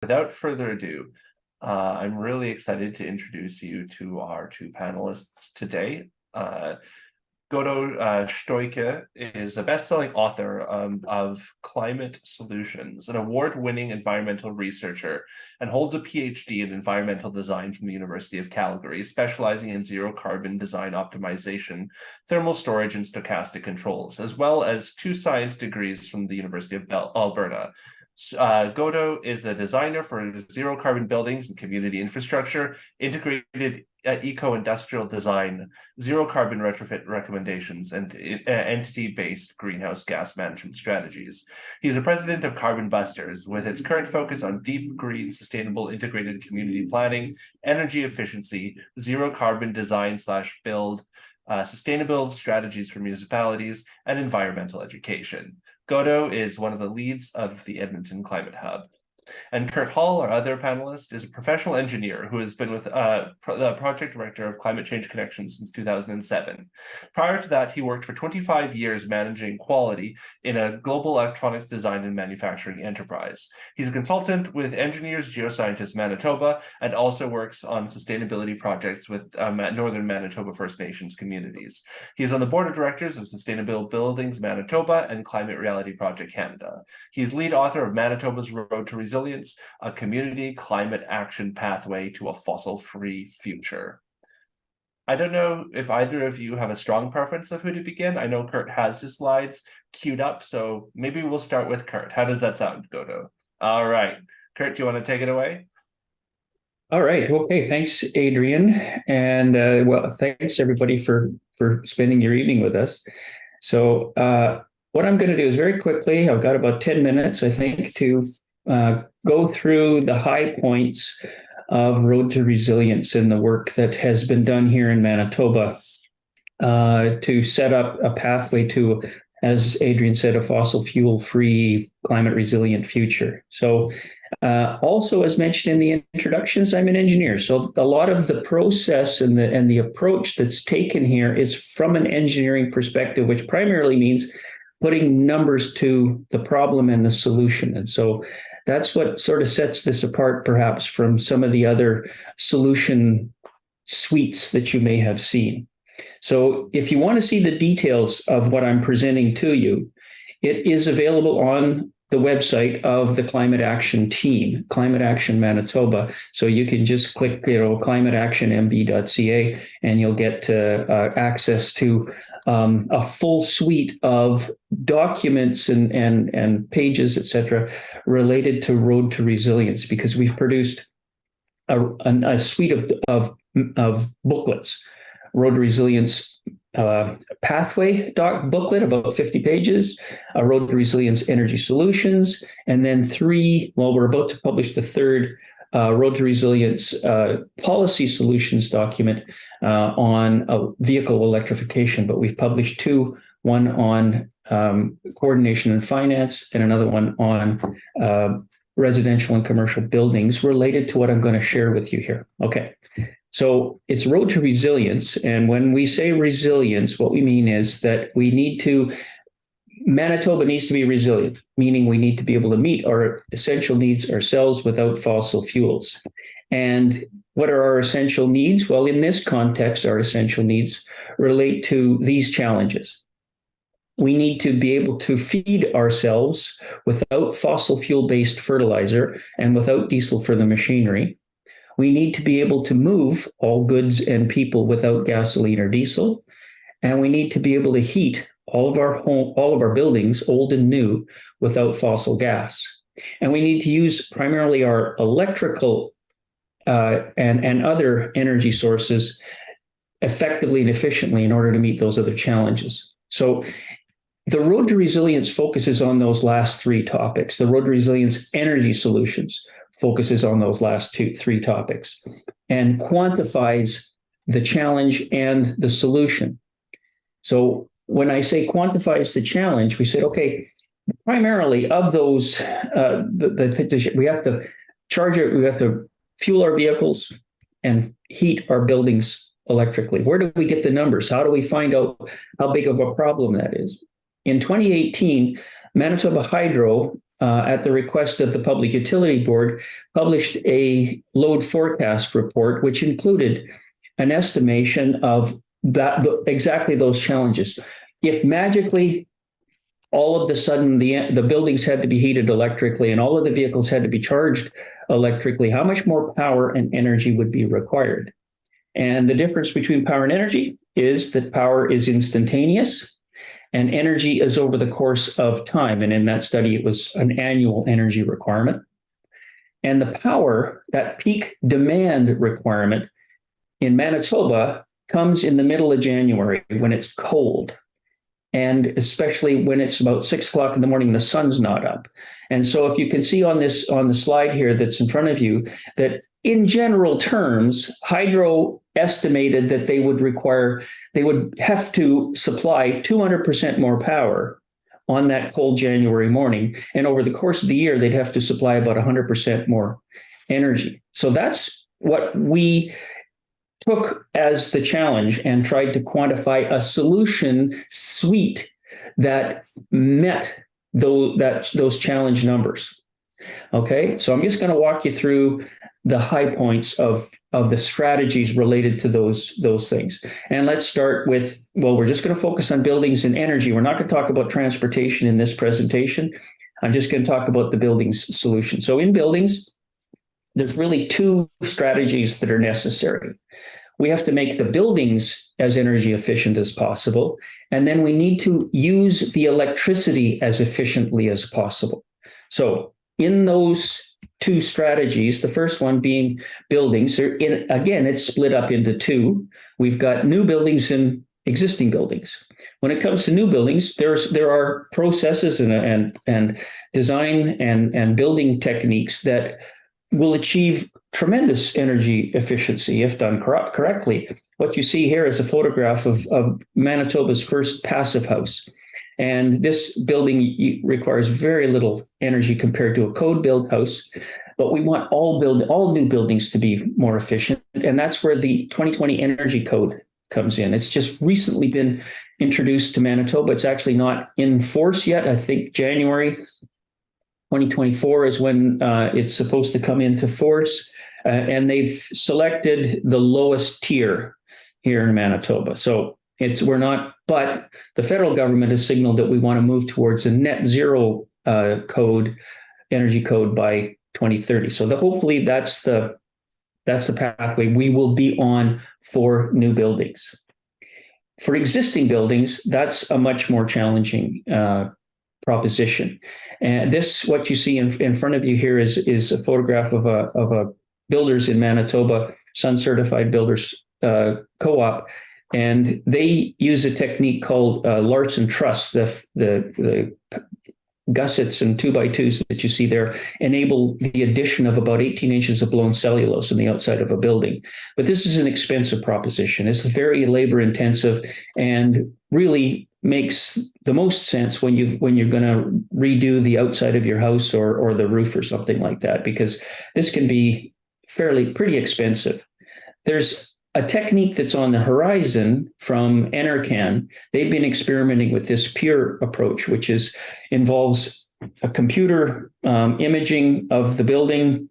Without further ado, I'm really excited to introduce you to our two panelists today. Godo Stoyke is a best-selling author of Climate Solutions, an award-winning environmental researcher, and holds a PhD in environmental design from the University of Calgary, specializing in zero-carbon design optimization, thermal storage, and stochastic controls, as well as 2 science degrees from the University of Alberta. Godo is a designer for zero-carbon buildings and community infrastructure, integrated eco-industrial design, zero-carbon retrofit recommendations, and entity-based greenhouse gas management strategies. He's the president of Carbon Busters, with its current focus on deep green, sustainable integrated community planning, energy efficiency, zero-carbon design/build, sustainable strategies for municipalities, and environmental education. Godo is one of the leads of the Edmonton Climate Hub. And Curt Hull, our other panelist, is a professional engineer who has been with the project director of Climate Change Connections since 2007. Prior to that, he worked for 25 years managing quality in a global electronics design and manufacturing enterprise. He's a consultant with Engineers Geoscientists Manitoba and also works on sustainability projects with Northern Manitoba First Nations communities. He is on the board of directors of Sustainable Buildings Manitoba and Climate Reality Project Canada. He's lead author of Manitoba's Road to Resilience, a community climate action pathway to a fossil-free future. I don't know if either of you have a strong preference of who to begin. I know Curt has his slides queued up, so maybe we'll start with Curt. How does that sound, Godo? All right. Curt, do you want to take it away? All right. Okay. Thanks, Adrian. And well, thanks everybody for spending your evening with us. So what I'm going to do is very quickly, I've got about 10 minutes, I think, to go through the high points of Road to Resilience and the work that has been done here in Manitoba to set up a pathway to, as Adrian said, a fossil fuel-free, climate-resilient future. So also, as mentioned in the introductions, I'm an engineer. So a lot of the process and the approach that's taken here is from an engineering perspective, which primarily means putting numbers to the problem and the solution. And so that's what sort of sets this apart, perhaps, from some of the other solution suites that you may have seen. So if you want to see the details of what I'm presenting to you, it is available on the website of the Climate Action team, Climate Action Manitoba. So you can just click, climateactionmb.ca, and you'll get access to a full suite of documents and pages, et cetera, related to Road to Resilience, because we've produced a suite of booklets. Road to Resilience pathway booklet, about 50 pages, a Road to Resilience energy solutions, and then we're about to publish the third Road to Resilience policy solutions document on vehicle electrification. But we've published 2, one on coordination and finance, and another one on residential and commercial buildings related to what I'm going to share with you here. Okay. So it's Road to Resilience. And when we say resilience, what we mean is that Manitoba needs to be resilient, meaning we need to be able to meet our essential needs ourselves without fossil fuels. And what are our essential needs? Well, in this context, our essential needs relate to these challenges. We need to be able to feed ourselves without fossil fuel-based fertilizer and without diesel for the machinery. We need to be able to move all goods and people without gasoline or diesel. And we need to be able to heat all of our buildings, old and new, without fossil gas. And we need to use primarily our electrical and other energy sources effectively and efficiently in order to meet those other challenges. So the Road to Resilience focuses on those last 3 topics. The Road to Resilience energy solutions focuses on those last 3 topics and quantifies the challenge and the solution. So when I say quantifies the challenge, we say, okay, primarily of those, we have to charge it, we have to fuel our vehicles and heat our buildings electrically. Where do we get the numbers? How do we find out how big of a problem that is? In 2018, Manitoba Hydro at the request of the Public Utility Board, published a load forecast report, which included an estimation of that exactly those challenges. If magically all of the sudden the buildings had to be heated electrically and all of the vehicles had to be charged electrically, how much more power and energy would be required? And the difference between power and energy is that power is instantaneous and energy is over the course of time. And in that study, it was an annual energy requirement. And the power, that peak demand requirement in Manitoba, comes in the middle of January when it's cold. And especially when it's about 6 o'clock in the morning, the sun's not up. And so if you can see on the slide here that's in front of you, that in general terms, hydro estimated that they would have to supply 200% more power on that cold January morning. And over the course of the year, they'd have to supply about 100% more energy. So that's what we took as the challenge and tried to quantify a solution suite that met those challenge numbers. Okay, so I'm just going to walk you through the high points of the strategies related to those things. And let's start with, well, we're just going to focus on buildings and energy. We're not going to talk about transportation in this presentation. I'm just going to talk about the buildings solution. So in buildings, there's really two strategies that are necessary. We have to make the buildings as energy efficient as possible, and then we need to use the electricity as efficiently as possible. So in those two strategies, the first one being buildings, again, it's split up into two. We've got new buildings and existing buildings. When it comes to new buildings, there are processes and design and building techniques that will achieve tremendous energy efficiency if done correctly. What you see here is a photograph of Manitoba's first passive house. And this building requires very little energy compared to a code build house, but we want all new buildings to be more efficient. And that's where the 2020 Energy Code comes in. It's just recently been introduced to Manitoba. It's actually not in force yet. I think January 2024 is when it's supposed to come into force. And they've selected the lowest tier here in Manitoba. So but the federal government has signaled that we want to move towards a net zero energy code by 2030. So hopefully that's the pathway we will be on for new buildings. For existing buildings, that's a much more challenging proposition. And what you see in front of you here is a photograph of a builders in Manitoba, Sun Certified Builders Co-op, and they use a technique called Larson Truss. The gussets and 2x2s that you see there enable the addition of about 18 inches of blown cellulose on the outside of a building. But this is an expensive proposition. It's very labor intensive and really makes the most sense when you're going to redo the outside of your house or the roof or something like that, because this can be pretty expensive. There's a technique that's on the horizon from Enercan. They've been experimenting with this pure approach, which involves a computer imaging of the building,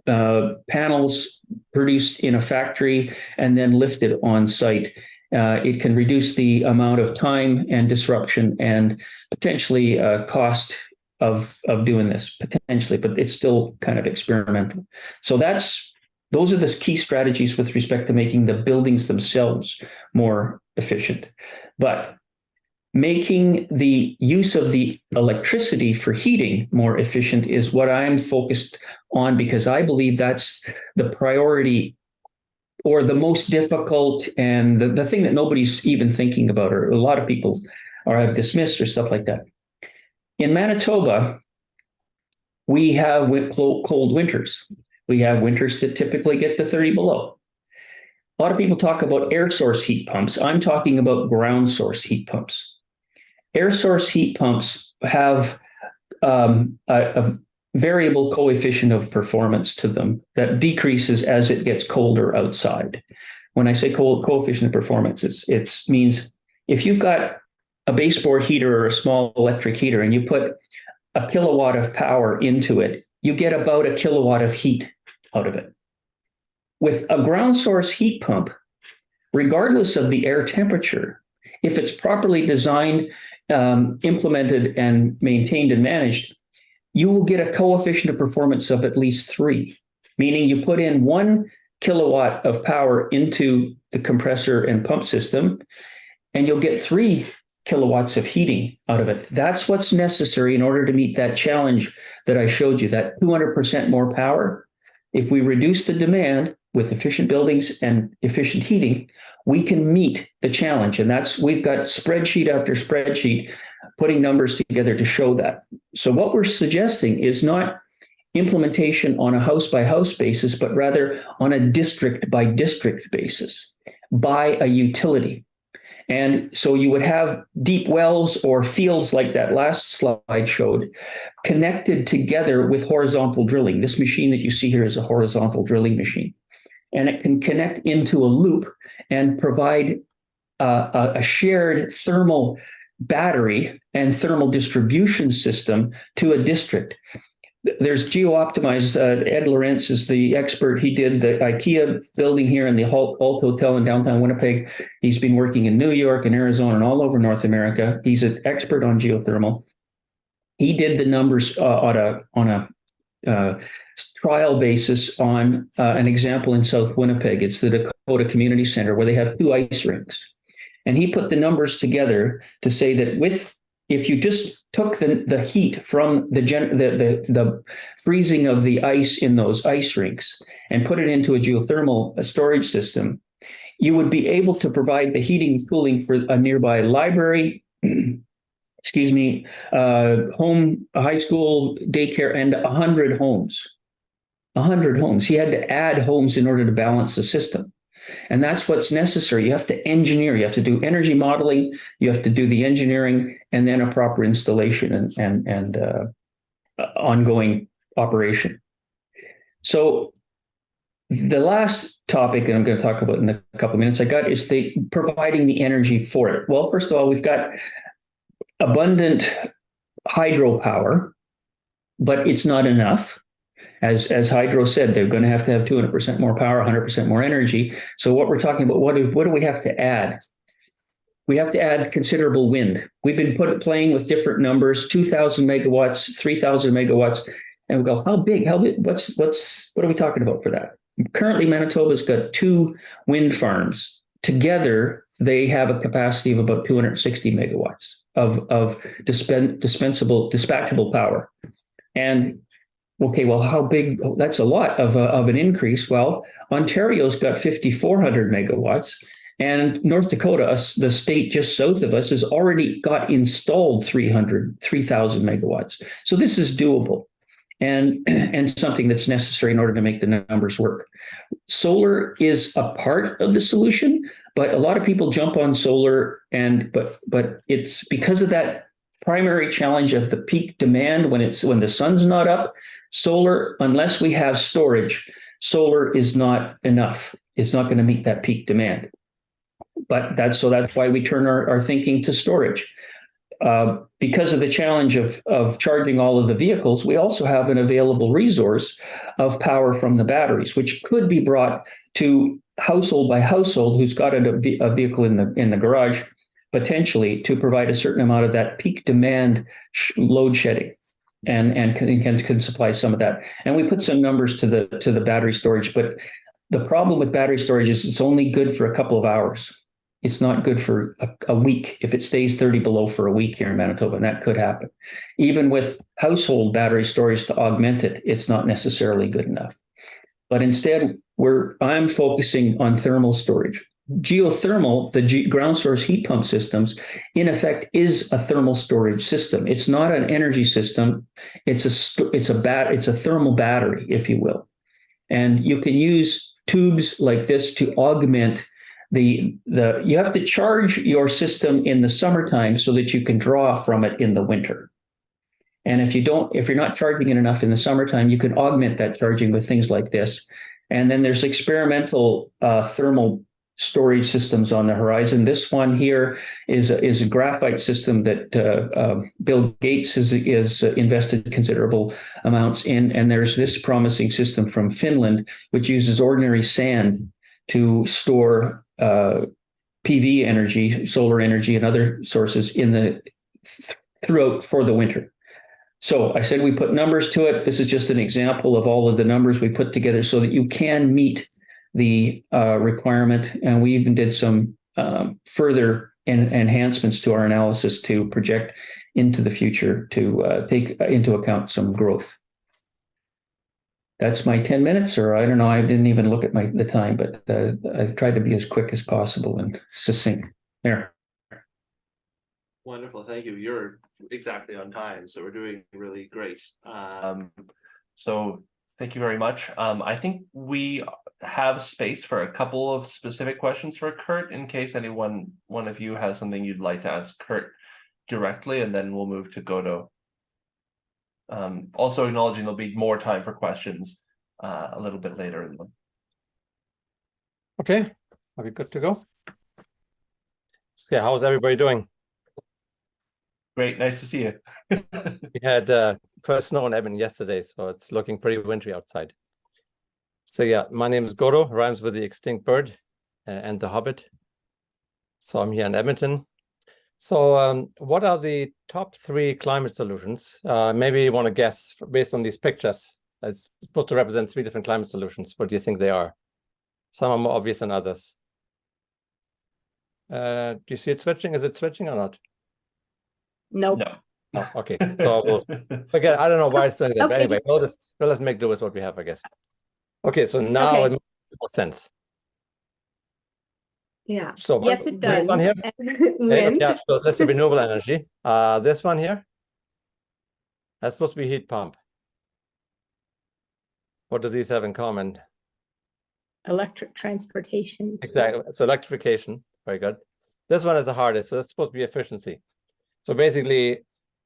panels produced in a factory and then lifted on site. It can reduce the amount of time and disruption and potentially cost of doing this, potentially, but it's still kind of experimental. So those are the key strategies with respect to making the buildings themselves more efficient. But making the use of the electricity for heating more efficient is what I'm focused on, because I believe that's the priority or the most difficult and the thing that nobody's even thinking about, or a lot of people have dismissed or stuff like that. In Manitoba, we have cold winters. We have winters that typically get to 30 below. A lot of people talk about air source heat pumps. I'm talking about ground source heat pumps. Air source heat pumps have a variable coefficient of performance to them that decreases as it gets colder outside. When I say coefficient of performance, it means if you've got a baseboard heater or a small electric heater and you put a kilowatt of power into it, you get about a kilowatt of heat out of it. With a ground source heat pump, regardless of the air temperature, if it's properly designed, implemented, and maintained and managed, you will get a coefficient of performance of at least 3, meaning you put in 1 kilowatt of power into the compressor and pump system, and you'll get 3 kilowatts of heating out of it. That's what's necessary in order to meet that challenge that I showed you, that 200% more power. If we reduce the demand with efficient buildings and efficient heating, we can meet the challenge. And we've got spreadsheet after spreadsheet putting numbers together to show that. So what we're suggesting is not implementation on a house by house basis, but rather on a district by district basis by a utility. And so you would have deep wells or fields like that last slide showed connected together with horizontal drilling. This machine that you see here is a horizontal drilling machine. And it can connect into a loop and provide a shared thermal battery and thermal distribution system to a district. There's GeoOptimized. Ed Lawrence is the expert. He did the IKEA building here in the Alt Hotel in downtown Winnipeg. He's been working in New York and Arizona and all over North America. He's an expert on geothermal. He did the numbers on a trial basis on an example in South Winnipeg. It's the Dakota Community Center where they have 2 ice rinks. And he put the numbers together to say that if you just took the heat from the freezing of the ice in those ice rinks and put it into a geothermal storage system, you would be able to provide the heating and cooling for a nearby library, home, high school, daycare, and 100 homes. 100 homes. He had to add homes in order to balance the system. And that's what's necessary. You have to engineer, you have to do energy modeling, you have to do the engineering, and then a proper installation and ongoing operation. So the last topic that I'm going to talk about in a couple of minutes I got is providing the energy for it. Well, first of all, we've got abundant hydropower, but it's not enough. As Hydro said, they're going to have 200% more power, 100% more energy. So what we're talking about, what do we have to add? We have to add considerable wind. We've been playing with different numbers, 2,000 megawatts, 3,000 megawatts, and we go, how big? What are we talking about for that? Currently, Manitoba's got 2 wind farms. Together, they have a capacity of about 260 megawatts of dispatchable power. And okay, well, how big? That's a lot of an increase. Well, Ontario's got 5,400 megawatts, and North Dakota, the state just south of us, has already got installed 3,000 megawatts. So this is doable, and something that's necessary in order to make the numbers work. Solar is a part of the solution, but a lot of people jump on solar, but it's because of that primary challenge of the peak demand when the sun's not up. Solar, unless we have storage, solar is not enough. It's not going to meet that peak demand. But that's why we turn our thinking to storage. Because of the challenge of charging all of the vehicles, we also have an available resource of power from the batteries, which could be brought to household by household who's got a vehicle in the garage, potentially to provide a certain amount of that peak demand load shedding, and can supply some of that. And we put some numbers to the battery storage, but the problem with battery storage is it's only good for a couple of hours. It's not good for a week if it stays 30 below for a week here in Manitoba, and that could happen. Even with household battery storage to augment it, it's not necessarily good enough. But instead, I'm focusing on thermal storage. Geothermal, the ground source heat pump systems, in effect, is a thermal storage system. It's not an energy system. It's a thermal battery, if you will. And you can use tubes like this to augment you have to charge your system in the summertime so that you can draw from it in the winter. And if you're not charging it enough in the summertime, you can augment that charging with things like this. And then there's experimental thermal storage systems on the horizon. This one here is a graphite system that Bill Gates is invested considerable amounts in, and there's this promising system from Finland, which uses ordinary sand to store PV energy, solar energy, and other sources throughout for the winter. So I said we put numbers to it. This is just an example of all of the numbers we put together so that you can meet the requirement. And we even did some further enhancements to our analysis to project into the future to take into account some growth. That's my 10 minutes, or I don't know, I didn't even look at the time, but I've tried to be as quick as possible and succinct. There. Wonderful, thank you. You're exactly on time, so we're doing really great. So thank you very much. I think we have space for a couple of specific questions for Curt in case one of you has something you'd like to ask Curt directly, and then we'll move to Godo. Also acknowledging there'll be more time for questions a little bit later in them. Okay, are we good to go? Yeah, how's everybody doing? Great, nice to see you. We had first snow in Edmonton yesterday, so it's looking pretty wintry outside. So yeah, my name is Godo, rhymes with the extinct bird and the hobbit. So I'm here in Edmonton. So what are the top 3 climate solutions? Maybe you want to guess based on these pictures. It's supposed to represent 3 different climate solutions. What do you think they are? Some are more obvious than others. Do you see it switching? Is it switching or not? Nope. No. Oh, okay. So again, I don't know why it's doing that. Okay. But anyway, let's make do with what we have, I guess. Okay, so now it makes more sense. Yeah. So Yes, it does. One here. Wind. Yeah, so that's a renewable energy. This one here, that's supposed to be heat pump. What do these have in common? Electric transportation. Exactly. So electrification, very good. This one is the hardest, so that's supposed to be efficiency. So basically,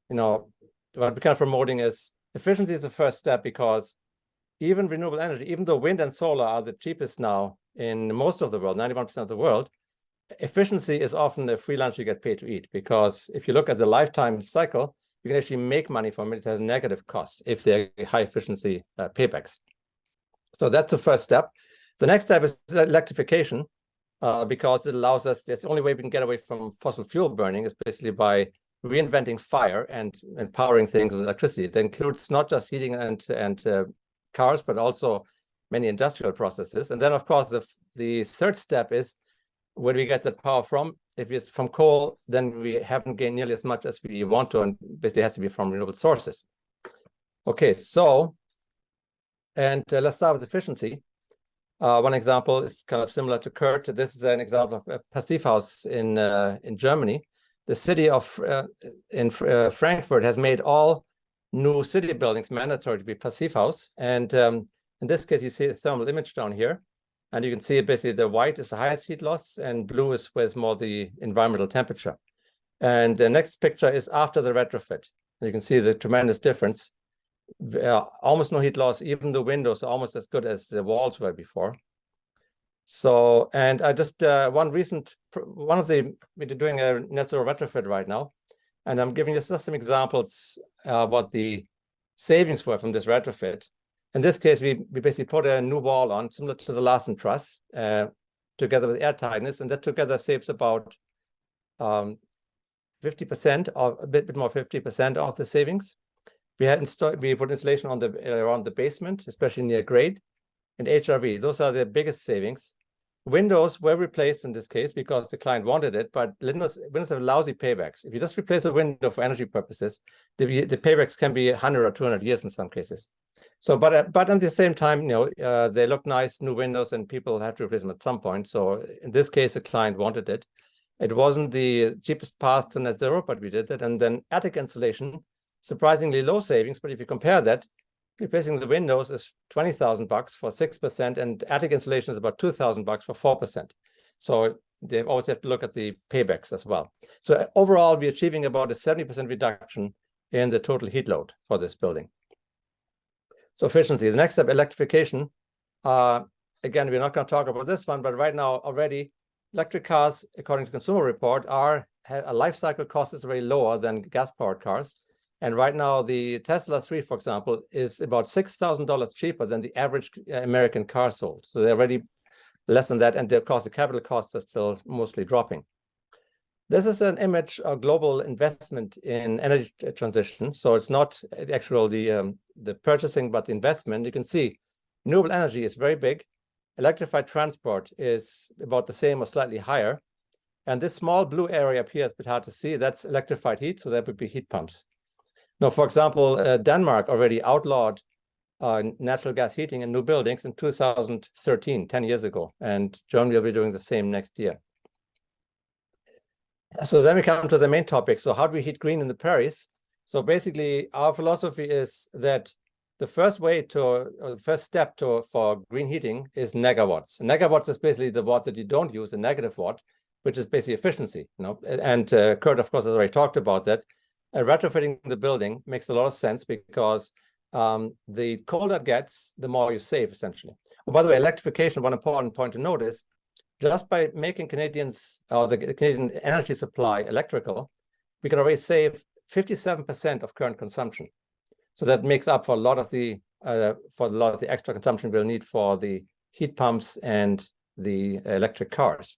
what we're kind of promoting is efficiency is the first step, because even renewable energy, even though wind and solar are the cheapest now in most of the world, 91% of the world, efficiency is often a free lunch you get paid to eat, because if you look at the lifetime cycle, you can actually make money from it. It has negative cost if they're high efficiency paybacks. So that's the first step. The next step is electrification, because it allows us, that's the only way we can get away from fossil fuel burning is basically by reinventing fire and powering things with electricity. That includes not just heating and cars, but also many industrial processes. And then, of course, the third step is where do we get that power from? If it's from coal, then we haven't gained nearly as much as we want to, and basically it has to be from renewable sources. Okay, so, and let's start with efficiency. One example is kind of similar to Curt. This is an example of a Passivhaus in Germany. The city of Frankfurt has made all new city buildings mandatory to be Passivhaus. And in this case, you see a thermal image down here. And you can see basically the white is the highest heat loss and blue is where it's more the environmental temperature. And the next picture is after the retrofit. And you can see the tremendous difference. Almost no heat loss, even the windows are almost as good as the walls were before. So, and I just, we're doing a net zero retrofit right now. And I'm giving you just some examples what the savings were from this retrofit. In this case, we basically put a new wall on, similar to the Larsen truss, together with air tightness, and that together saves about 50%, or a bit more 50% of the savings. We put insulation on around the basement, especially near grade, and HRV. Those are the biggest savings. Windows were replaced in this case because the client wanted it, but windows have lousy paybacks. If you just replace a window for energy purposes, the paybacks can be 100 or 200 years in some cases. So, but at the same time, they look nice, new windows, and people have to replace them at some point. So in this case, the client wanted it. It wasn't the cheapest path to net zero, but we did it. And then attic insulation, surprisingly low savings, but if you compare that, replacing the windows is $20,000 for 6%, and attic insulation is about $2,000 for 4%. So they always have to look at the paybacks as well. So overall, we're achieving about a 70% reduction in the total heat load for this building. So efficiency. The next step, electrification. Again, we're not going to talk about this one, but right now already electric cars, according to Consumer Report, have a life cycle cost is very lower than gas-powered cars. And right now, the Tesla 3, for example, is about $6,000 cheaper than the average American car sold. So they're already less than that, and of course, the capital costs are still mostly dropping. This is an image of global investment in energy transition. So it's not the actual the purchasing, but the investment. You can see renewable energy is very big. Electrified transport is about the same or slightly higher. And this small blue area up here is a bit hard to see. That's electrified heat, so that would be heat pumps. Now, for example, Denmark already outlawed natural gas heating in new buildings in 2013, 10 years ago. And Germany will be doing the same next year. So then we come to the main topic. So how do we heat green in the prairies? So basically, our philosophy is that the first step for green heating is negawatts. Negawatts is basically the watt that you don't use, the negative watt, which is basically efficiency. And Curt, of course, has already talked about that. Retrofitting the building makes a lot of sense because the colder it gets, the more you save, essentially. Oh, by the way, electrification, one important point to note is just by making the Canadian energy supply electrical, we can already save 57% of current consumption. So that makes up for a lot of the extra consumption we'll need for the heat pumps and the electric cars.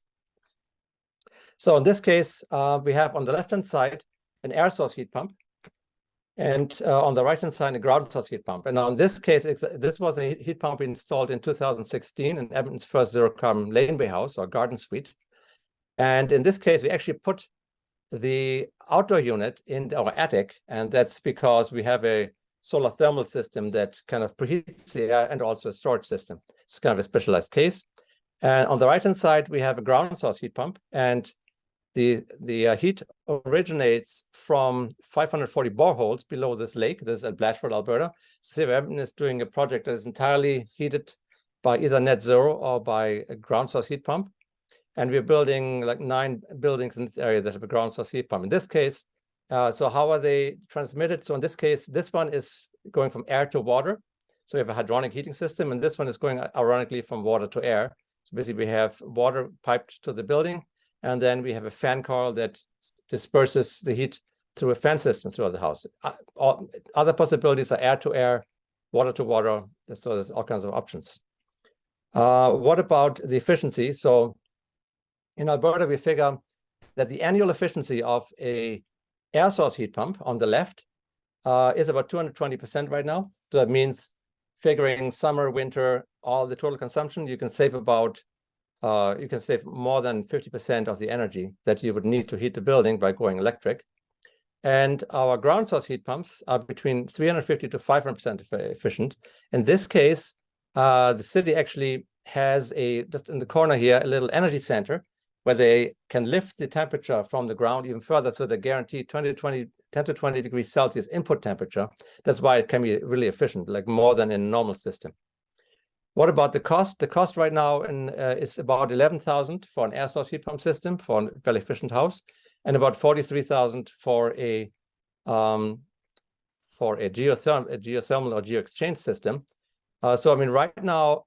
So in this case, we have on the left-hand side an air source heat pump, and on the right-hand side, a ground source heat pump. And now in this case, this was a heat pump installed in 2016 in Edmonton's first zero-carbon laneway house or garden suite. And in this case, we actually put the outdoor unit in our attic, and that's because we have a solar thermal system that kind of preheats the air and also a storage system. It's kind of a specialized case. And on the right-hand side, we have a ground source heat pump, and the heat originates from 540 boreholes below this lake. This is at Blatchford, Alberta. City of Edmonton is doing a project that is entirely heated by either net zero or by a ground source heat pump. And we're building like 9 buildings in this area that have a ground source heat pump. In this case, so how are they transmitted? So in this case, this one is going from air to water. So we have a hydronic heating system, and this one is going ironically from water to air. So basically we have water piped to the building, and then we have a fan coil that disperses the heat through a fan system throughout the house. Other possibilities are air to air, water to water. So there's all kinds of options. What about the efficiency? So in Alberta, we figure that the annual efficiency of a air source heat pump on the left is about 220% right now. So that means figuring summer, winter, all the total consumption, you can save about you can save more than 50% of the energy that you would need to heat the building by going electric. And our ground source heat pumps are between 350 to 500% efficient. In this case, the city actually has just in the corner here, a little energy center where they can lift the temperature from the ground even further. So they guarantee 10 to 20 degrees Celsius input temperature. That's why it can be really efficient, like more than in a normal system. What about the cost? The cost right now is about $11,000 for an air source heat pump system for a very efficient house, and about $43,000 for a geothermal or geo-exchange system. So I mean, right now,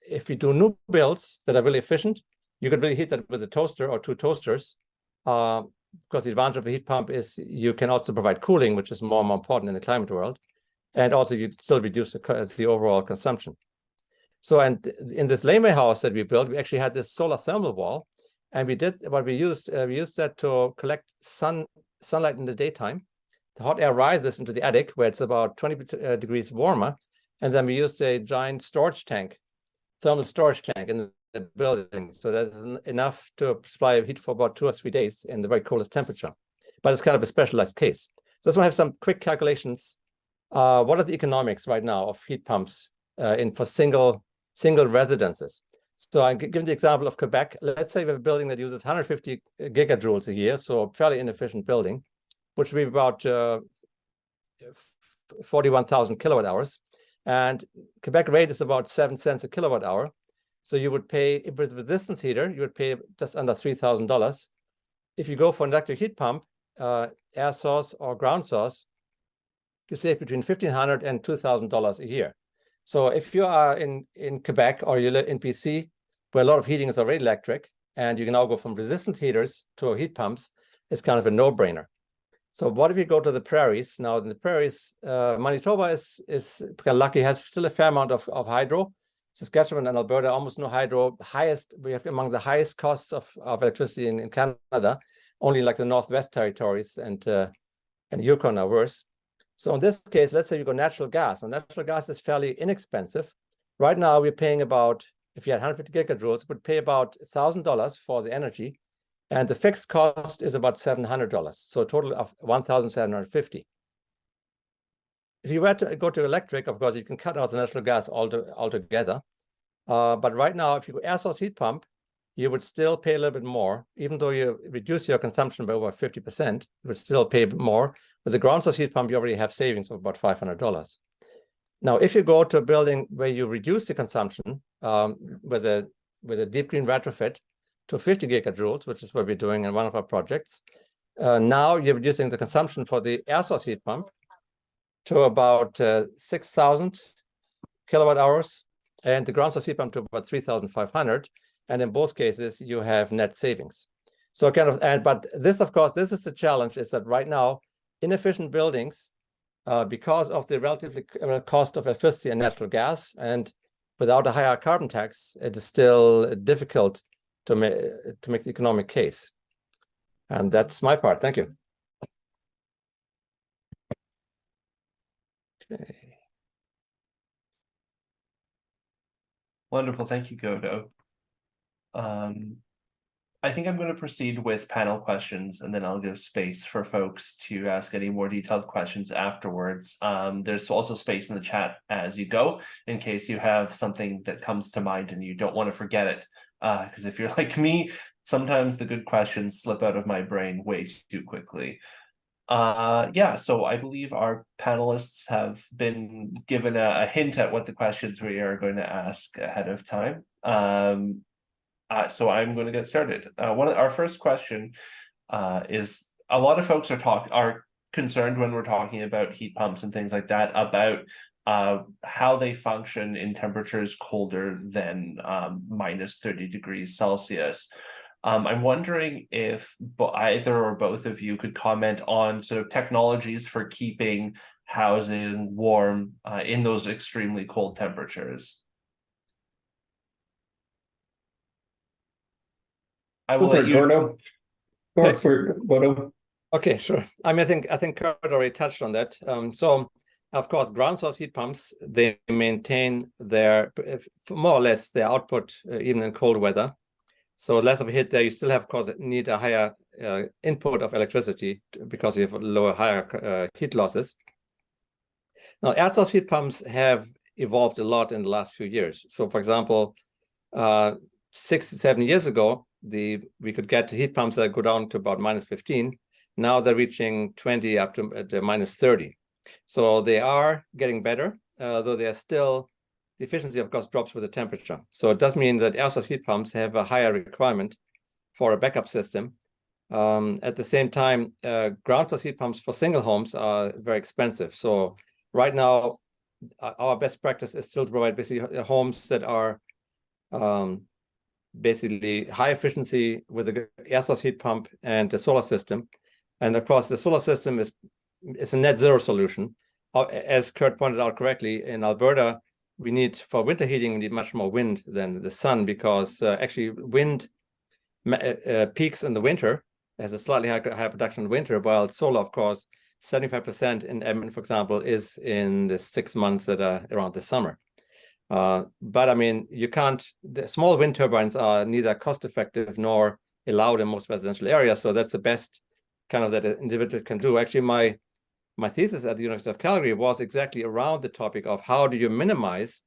if you do new builds that are really efficient, you could really heat that with a toaster or 2 toasters. Because the advantage of a heat pump is you can also provide cooling, which is more and more important in the climate world, and also you still reduce the overall consumption. So, and in this laneway house that we built, we actually had this solar thermal wall, and we used that to collect sunlight in the daytime. The hot air rises into the attic where it's about 20 degrees warmer, and then we used a giant storage tank, thermal storage tank in the building. So that's enough to supply heat for about 2 or 3 days in the very coldest temperature. But it's kind of a specialized case. So I just want to have some quick calculations. What are the economics right now of heat pumps for single residences? So I'm giving the example of Quebec. Let's say we have a building that uses 150 gigajoules a year, so a fairly inefficient building, which would be about 41,000 kilowatt hours. And Quebec rate is about 7 cents a kilowatt hour. So you would pay, with resistance heater, you would pay just under $3,000. If you go for an electric heat pump, air source or ground source, you save between $1,500 and $2,000 a year. So if you are in Quebec or you live in BC, where a lot of heating is already electric, and you can now go from resistant heaters to heat pumps, is kind of a no-brainer. So what if you go to the prairies? Now in the prairies, Manitoba is kind of lucky, has still a fair amount of hydro. Saskatchewan and Alberta, almost no hydro. We have among the highest costs of electricity in Canada. Only like the Northwest Territories and Yukon are worse. So in this case, let's say you go natural gas, and natural gas is fairly inexpensive. Right now, we're paying about, if you had 150 gigajoules, we would pay about $1,000 for the energy, and the fixed cost is about $700, so a total of $1,750. If you were to go to electric, of course, you can cut out the natural gas altogether. But right now, if you go air source heat pump, you would still pay a little bit more, even though you reduce your consumption by over 50%, you would still pay more. With the ground source heat pump, you already have savings of about $500. Now, if you go to a building where you reduce the consumption with a deep green retrofit to 50 gigajoules, which is what we're doing in one of our projects, now you're reducing the consumption for the air source heat pump to about 6,000 kilowatt hours, and the ground source heat pump to about 3,500. And in both cases, you have net savings. So but this, of course, this is the challenge, is that right now, inefficient buildings, because of the relatively cost of electricity and natural gas, and without a higher carbon tax, it is still difficult to make the economic case. And that's my part. Thank you. Okay. Wonderful. Thank you, Godo. I think I'm going to proceed with panel questions, and then I'll give space for folks to ask any more detailed questions afterwards. There's also space in the chat as you go, in case you have something that comes to mind and you don't want to forget it. Because if you're like me, sometimes the good questions slip out of my brain way too quickly. Yeah, so I believe our panelists have been given a hint at what the questions we are going to ask ahead of time. So I'm going to get started. Our first question is, a lot of folks are concerned when we're talking about heat pumps and things like that about how they function in temperatures colder than minus 30 degrees Celsius. I'm wondering if either or both of you could comment on sort of technologies for keeping housing warm in those extremely cold temperatures. I will let you. Godo. Go for Godo. Okay, sure. I mean, I think Curt already touched on that. So, of course, ground source heat pumps, they maintain their more or less their output even in cold weather. So less of a hit there. You still have, of course, need a higher input of electricity because you have higher heat losses. Now, air source heat pumps have evolved a lot in the last few years. So, for example, 6-7 years ago, we could get heat pumps that go down to about minus 15. Now they're reaching 20 up to minus 30. So they are getting better, though they are still, the efficiency, of course, drops with the temperature. So it does mean that air source heat pumps have a higher requirement for a backup system. At the same time, ground source heat pumps for single homes are very expensive. So right now, our best practice is still to provide basically homes that are basically high efficiency with the air source heat pump and the solar system. And of course, the solar system is a net zero solution. As Curt pointed out correctly, in Alberta, for winter heating, we need much more wind than the sun, because actually wind peaks in the winter, has a slightly higher production in winter, while solar, of course, 75% in Edmonton, for example, is in the 6 months that are around the summer. But I mean, the small wind turbines are neither cost effective nor allowed in most residential areas. So that's the best kind of that an individual can do. Actually, my thesis at the University of Calgary was exactly around the topic of how do you minimize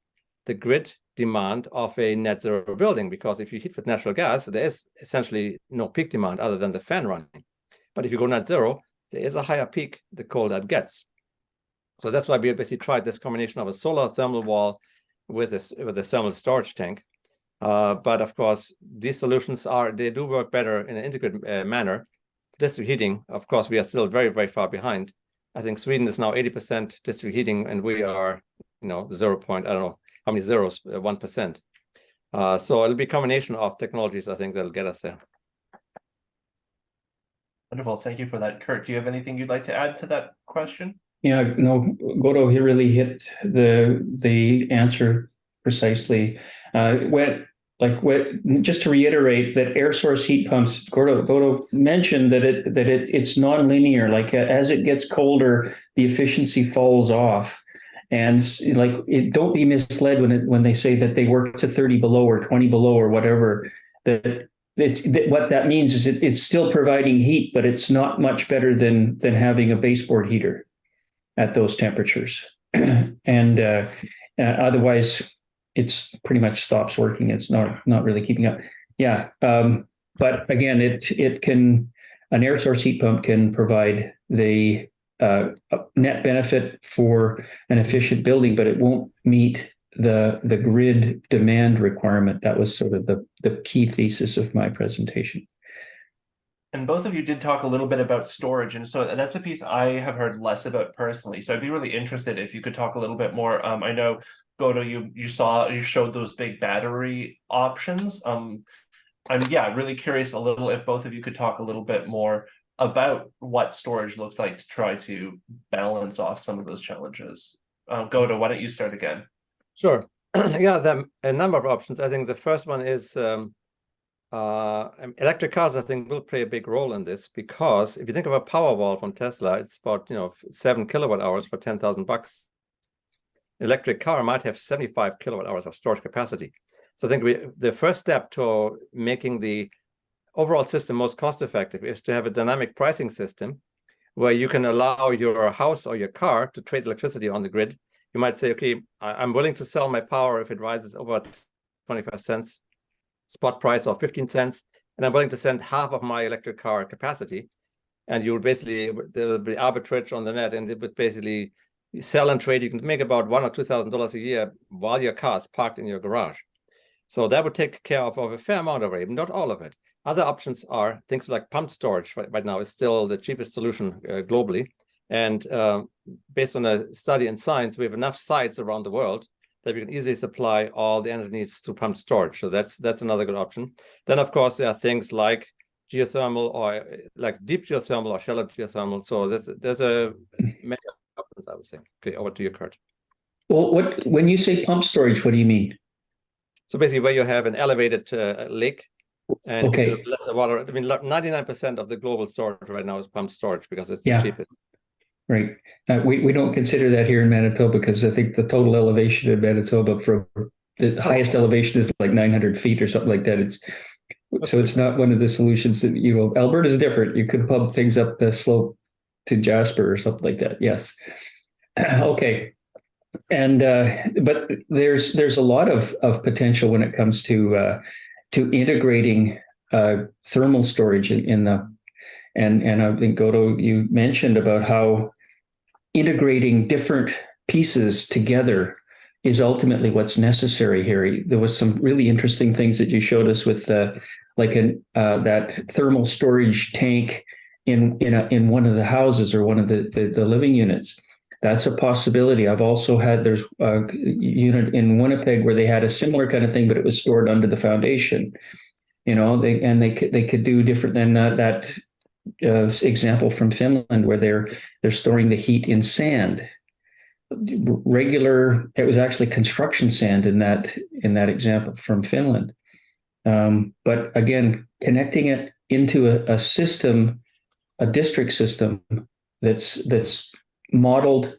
the grid demand of a net zero building? Because if you heat with natural gas, there is essentially no peak demand other than the fan running. But if you go net zero, there is a higher peak the colder it gets. So that's why we basically tried this combination of a solar thermal wall with a thermal storage tank. But of course, these solutions they do work better in an integrated manner. District heating, of course, we are still very, very far behind. I think Sweden is now 80% district heating, and we are, 0. I don't know how many zeros, 1%. So it'll be a combination of technologies, I think, that'll get us there. Wonderful. Thank you for that. Curt, do you have anything you'd like to add to that question? Yeah, no, Godo, he really hit the answer precisely. Just to reiterate that air source heat pumps, Godo mentioned that it's nonlinear. Like as it gets colder, the efficiency falls off. And don't be misled when they say that they work to 30 below or 20 below or whatever. What that means is it's still providing heat, but it's not much better than having a baseboard heater at those temperatures. And otherwise, it's pretty much stops working. It's not really keeping up. Yeah. But again, an air source heat pump can provide the net benefit for an efficient building, but it won't meet the grid demand requirement. That was sort of the key thesis of my presentation. And both of you did talk a little bit about storage, and so that's a piece I have heard less about personally. So I'd be really interested if you could talk a little bit more. I know, Godo, you showed those big battery options. I'm really curious a little if both of you could talk a little bit more about what storage looks like to try to balance off some of those challenges. Godo, why don't you start again? Sure. Yeah, there are a number of options. I think the first one is electric cars, I think, will play a big role in this, because if you think of a Powerwall from Tesla, it's about 7 kilowatt hours for $10,000. Electric car might have 75 kilowatt hours of storage capacity. So I think the first step to making the overall system most cost effective is to have a dynamic pricing system where you can allow your house or your car to trade electricity on the grid. You might say, okay, I'm willing to sell my power if it rises over 25 cents, spot price of 15 cents, and I'm willing to send half of my electric car capacity. And you would basically, there will be arbitrage on the net, and it would basically sell and trade. You can make about $1,000 or $2,000 a year while your car is parked in your garage. So that would take care of a fair amount of it, not all of it. Other options are things like pumped storage. Right now is still the cheapest solution globally. And based on a study in science, we have enough sites around the world that we can easily supply all the energy needs to pumped storage. So that's another good option. Then, of course, there are things like geothermal, or like deep geothermal or shallow geothermal. So there's many options, I would say. Okay, over to you, Curt. Well, when you say pump storage, what do you mean? So basically, where you have an elevated lake and okay, let the water. I mean, 99% of the global storage right now is pumped storage because it's the cheapest. Right. We don't consider that here in Manitoba, because I think the total elevation in Manitoba from the highest elevation is like 900 feet or something like that. So it's not one of the solutions that, Alberta is different. You could pump things up the slope to Jasper or something like that. Yes. Okay. And but there's a lot of potential when it comes to integrating thermal storage in the, and I think, Godo, you mentioned about how integrating different pieces together is ultimately what's necessary here. There was some really interesting things that you showed us with that thermal storage tank in one of the houses or one of the living units. That's a possibility. I've also had, there's a unit in Winnipeg where they had a similar kind of thing, but it was stored under the foundation. They could do different than that example from Finland, where they're storing the heat in sand. It was actually construction sand in that example from Finland. But again, connecting it into a system, a district system that's modeled,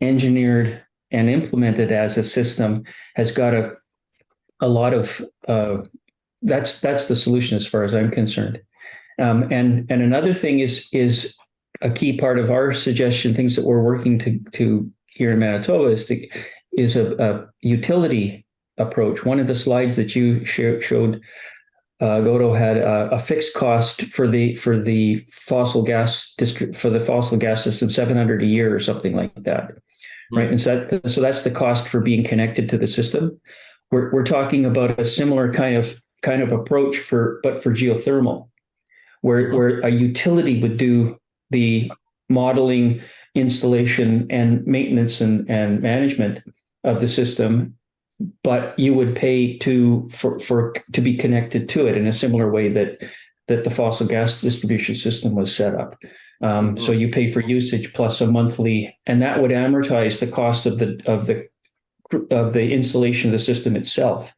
engineered, and implemented as a system has got a lot of that's the solution as far as I'm concerned. And another thing is a key part of our suggestion, things that we're working to here in Manitoba is a utility approach. One of the slides that you showed, Godo, had a fixed cost for the fossil gas district, for the fossil gas system, $700 a year or something like that, right? And so that's the cost for being connected to the system. We're talking about a similar kind of approach but for geothermal, where a utility would do the modeling, installation, and maintenance and management of the system, but you would pay to be connected to it in a similar way that the fossil gas distribution system was set up. So you pay for usage plus a monthly, and that would amortize the cost of the installation of the system itself.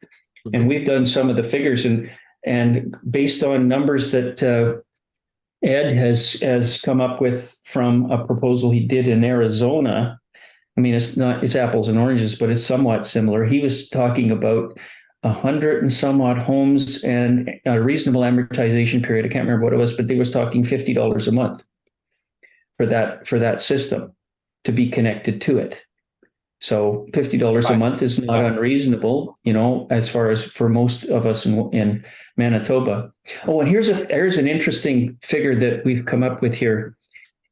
And we've done some of the figures, and based on numbers that Ed has come up with from a proposal he did in Arizona. I mean, it's apples and oranges, but it's somewhat similar. He was talking about 100 and some odd homes and a reasonable amortization period. I can't remember what it was, but they was talking $50 a month for that system to be connected to it. So $50 a month is not unreasonable, as far as for most of us in Manitoba. Oh, and here's an interesting figure that we've come up with here,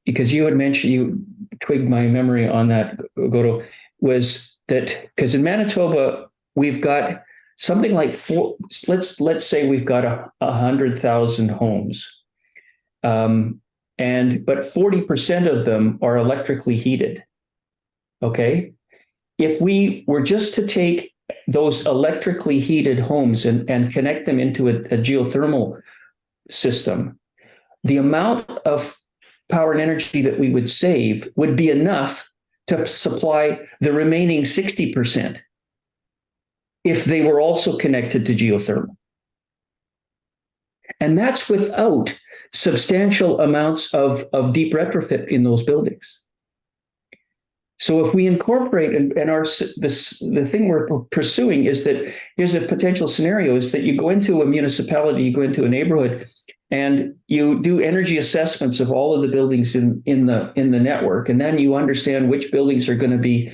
because you had mentioned, you twigged my memory on that, Godo, was that because in Manitoba we've got something like let's say we've got 100,000 homes, but 40% of them are electrically heated. Okay. If we were just to take those electrically heated homes and connect them into a geothermal system, the amount of power and energy that we would save would be enough to supply the remaining 60% if they were also connected to geothermal. And that's without substantial amounts of deep retrofit in those buildings. So if we incorporate, and the thing we're pursuing is that here's a potential scenario, is that you go into a municipality, you go into a neighborhood, and you do energy assessments of all of the buildings in the network, and then you understand which buildings are going to be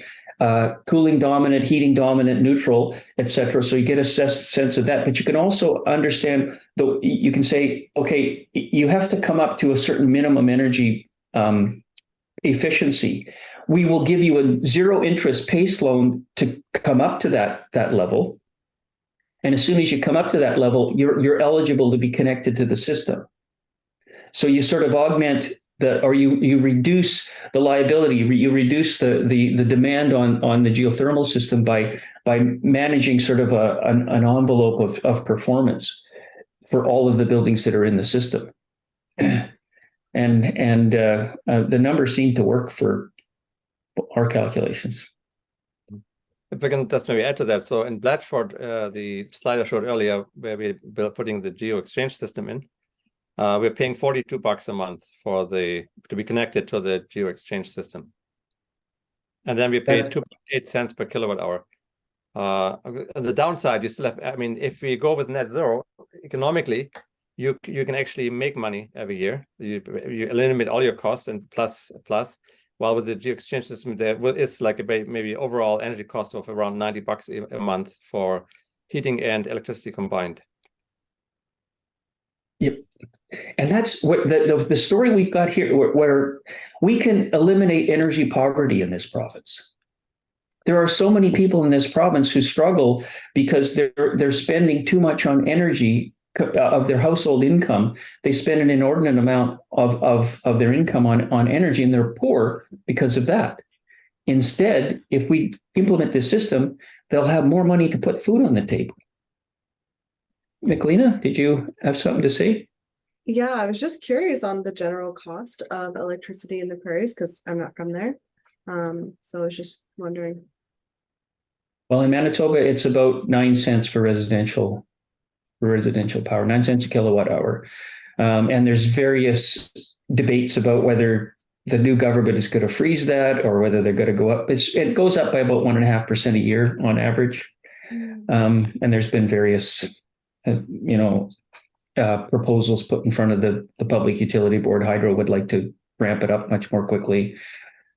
cooling dominant, heating dominant, neutral, et cetera. So you get a sense of that. But you can also understand, you can say, okay, you have to come up to a certain minimum energy efficiency. We will give you a zero interest PACE loan to come up to that level. And as soon as you come up to that level, you're eligible to be connected to the system. So you sort of augment you reduce the liability, you reduce the demand on the geothermal system by managing sort of an envelope of performance for all of the buildings that are in the system. And the numbers seem to work for our calculations. If I can just maybe add to that. So in Blatchford, the slide I showed earlier, where we're putting the geo exchange system in, we're paying $42 a month to be connected to the geo exchange system. And then we pay 2.8 cents per kilowatt hour. On the downside, you still have, I mean, if we go with net zero, economically, you can actually make money every year. You eliminate all your costs and plus. While with the geo exchange system, there is like a maybe overall energy cost of around $90 a month for heating and electricity combined. Yep. And that's what the story we've got here, where we can eliminate energy poverty in this province. There are so many people in this province who struggle because they're spending too much on energy of their household income. They spend an inordinate amount of their income on energy, and they're poor because of that. Instead, if we implement this system, they'll have more money to put food on the table. Nicolina, did you have something to say? Yeah, I was just curious on the general cost of electricity in the Prairies, because I'm not from there. So I was just wondering. Well, in Manitoba, it's about 9 cents for residential power, 9 cents a kilowatt hour. And there's various debates about whether the new government is going to freeze that or whether they're going to go up. It goes up by about 1.5% a year on average. And there's been various, proposals put in front of the Public Utility Board. Hydro would like to ramp it up much more quickly.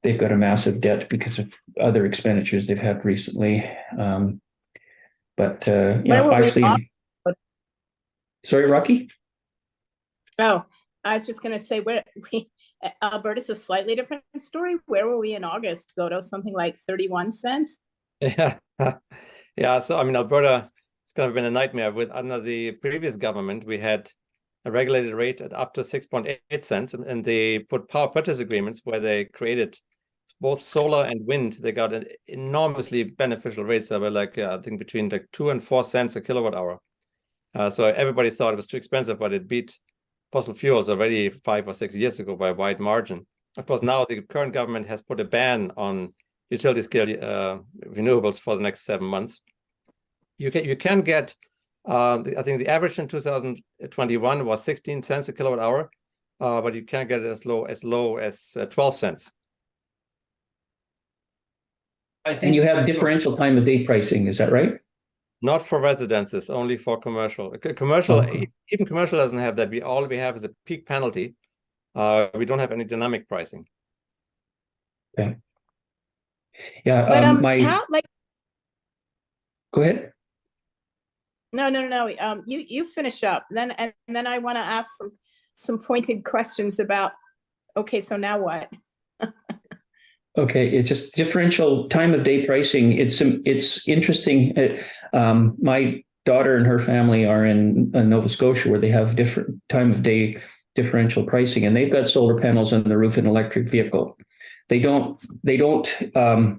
They've got a massive debt because of other expenditures they've had recently. Actually, sorry, Rocky? Oh, I was just going to say, Alberta's a slightly different story. Where were we in August? Godo, something like 31 cents? Yeah. Yeah. So, I mean, Alberta, it's kind of been a nightmare. Under the previous government, we had a regulated rate at up to 6.8 cents, and they put power purchase agreements where they created both solar and wind, they got an enormously beneficial rates that were like, I think between like 2 and 4 cents a kilowatt hour. So everybody thought it was too expensive, but it beat fossil fuels already 5 or 6 years ago by a wide margin. Of course, now the current government has put a ban on utility scale renewables for the next 7 months. You can get, I think the average in 2021 was 16 cents a kilowatt hour, but you can get it as low as 12 cents. And you have differential time of day pricing, is that right? Not for residences, only for commercial. Commercial, Okay. even commercial doesn't have that. All we have is a peak penalty. We don't have any dynamic pricing. Okay. Yeah, But my go ahead. No. You finish up. Then I want to ask some pointed questions about. Okay, so now what? Okay, it's just differential time of day pricing. It's interesting. My daughter and her family are in Nova Scotia, where they have different time of day differential pricing, and they've got solar panels on the roof and electric vehicle. They don't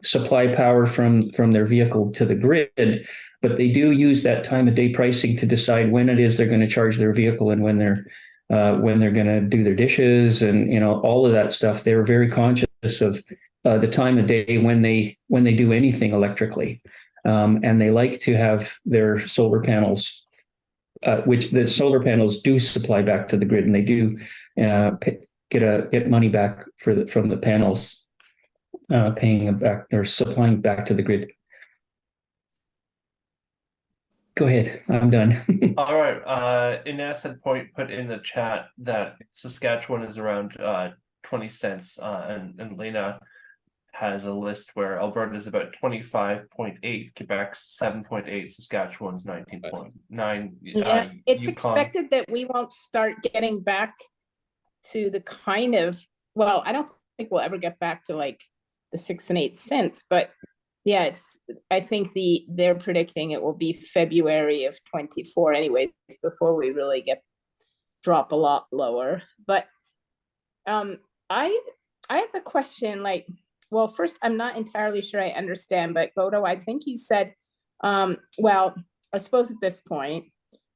supply power from their vehicle to the grid, but they do use that time of day pricing to decide when it is they're going to charge their vehicle and when they're going to do their dishes and all of that stuff. They're very conscious of the time of day when they do anything electrically, and they like to have their solar panels, which the solar panels do supply back to the grid, and they do get money back from the panels, paying them back or supplying back to the grid. Go ahead, I'm done. All right. Ines had put in the chat that Saskatchewan is around 20 cents, and Lena has a list where Alberta is about 25.8, Quebec's 7.8, Saskatchewan's 19.9. Yeah, it's Yukon. expected that we won't start getting back to the kind of, well, I don't think we'll ever get back to like the 6 and 8 cents, but yeah, I think they're predicting it will be February of 24 anyways, before we really drop a lot lower. But I have a question, like, well, first, I'm not entirely sure I understand, but Godo, I think you said, well, I suppose at this point,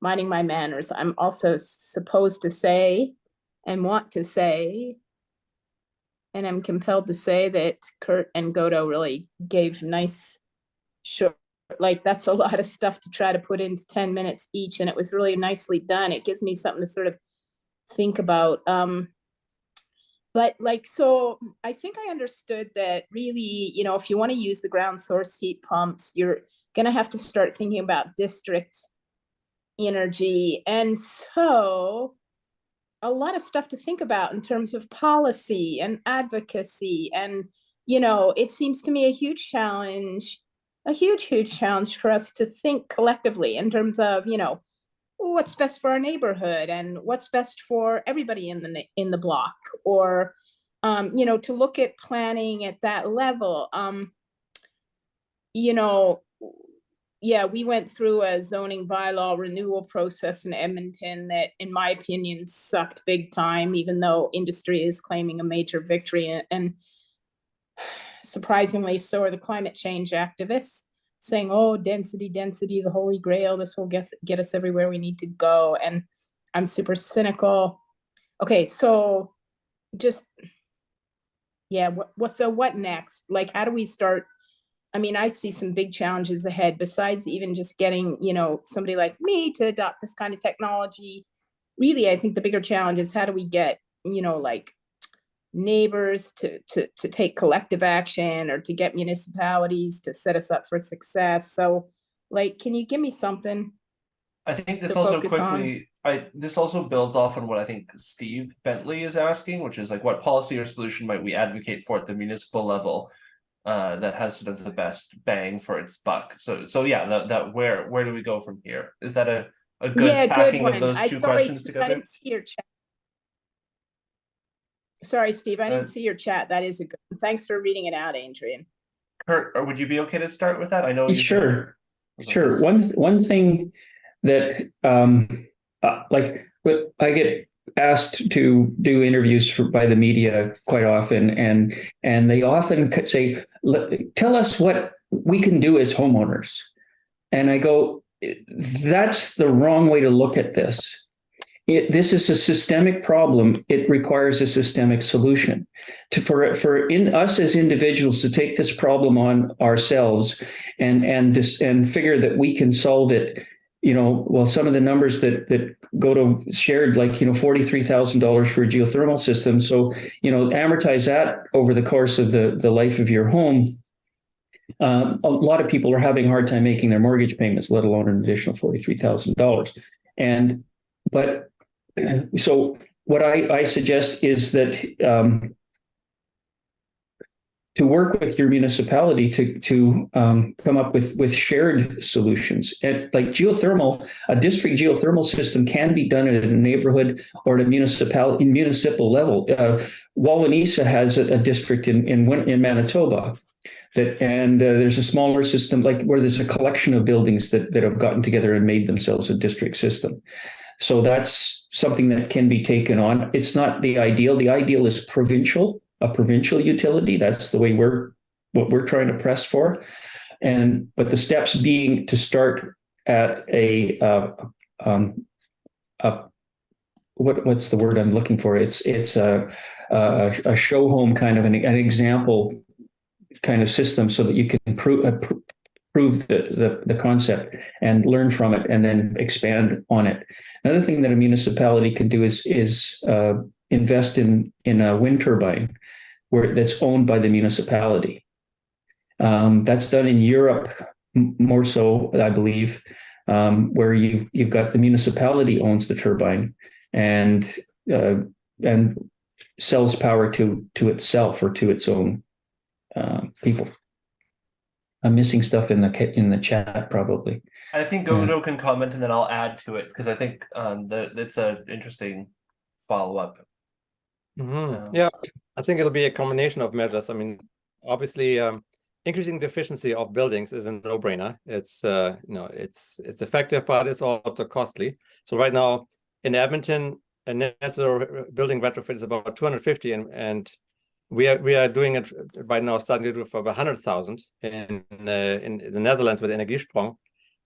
minding my manners, I'm also supposed to say and want to say, and I'm compelled to say that Curt and Godo really gave nice, short, like that's a lot of stuff to try to put into 10 minutes each, and it was really nicely done. It gives me something to sort of think about. But like, so I think I understood that really, if you want to use the ground source heat pumps, you're going to have to start thinking about district energy. And so a lot of stuff to think about in terms of policy and advocacy. And, it seems to me a huge challenge for us to think collectively in terms of, what's best for our neighborhood and what's best for everybody in the block, or to look at planning at that level. Yeah, we went through a zoning bylaw renewal process in Edmonton that, in my opinion, sucked big time, even though industry is claiming a major victory, and surprisingly so are the climate change activists, saying, oh, density, the holy grail, this will get us everywhere we need to go. And I'm super cynical. Okay, so just, yeah, what next? Like, how do we start? I mean, I see some big challenges ahead, besides even just getting, somebody like me to adopt this kind of technology. Really, I think the bigger challenge is how do we get, like neighbors to take collective action, or to get municipalities to set us up for success. So like, can you give me something? I think this also this also builds off on what I think Steve Bentley is asking, which is like, what policy or solution might we advocate for at the municipal level that has sort of the best bang for its buck? So yeah, that where do we go from here? Is that a good tacking of those two questions together? I didn't see your chat. Sorry, Steve, I didn't see your chat. That is a good one. Thanks for reading it out, Adrian. Curt, would you be okay to start with that? I know. Sure. One thing that like what I get asked to do interviews by the media quite often, and they often say, "Tell us what we can do as homeowners." And I go, "That's the wrong way to look at this. This is a systemic problem. It requires a systemic solution. For in us as individuals to take this problem on ourselves and figure that we can solve it. Well, some of the numbers that Godo shared, like $43,000 for a geothermal system. So amortize that over the course of the life of your home. A lot of people are having a hard time making their mortgage payments, let alone an additional $43,000. So what I suggest is that to work with your municipality to come up with shared solutions. And like geothermal, a district geothermal system can be done at a neighborhood or at a municipal level. Wawaniisa has a district in Manitoba. There's a smaller system where there's a collection of buildings that have gotten together and made themselves a district system. So that's something that can be taken on. It's not the ideal. The ideal is a provincial utility. That's the way what we're trying to press for. But the steps being to start at what's the word I'm looking for? It's a show home kind of an example kind of system, so that you can prove the concept and learn from it and then expand on it. Another thing that a municipality can do is invest in a wind turbine that's owned by the municipality. That's done in Europe more so, I believe, where you've got the municipality owns the turbine and sells power to itself or to its own people. I'm missing stuff in the chat probably. I think Godo can comment and then I'll add to it because I think that's an interesting follow-up. Yeah, I think it'll be a combination of measures. I mean, obviously, increasing the efficiency of buildings is a no-brainer. It's it's effective, but it's also costly. So right now in Edmonton, a net zero building retrofit is about 250, and we are doing it right now, starting to do it for about 100,000 in the Netherlands with Energiesprong.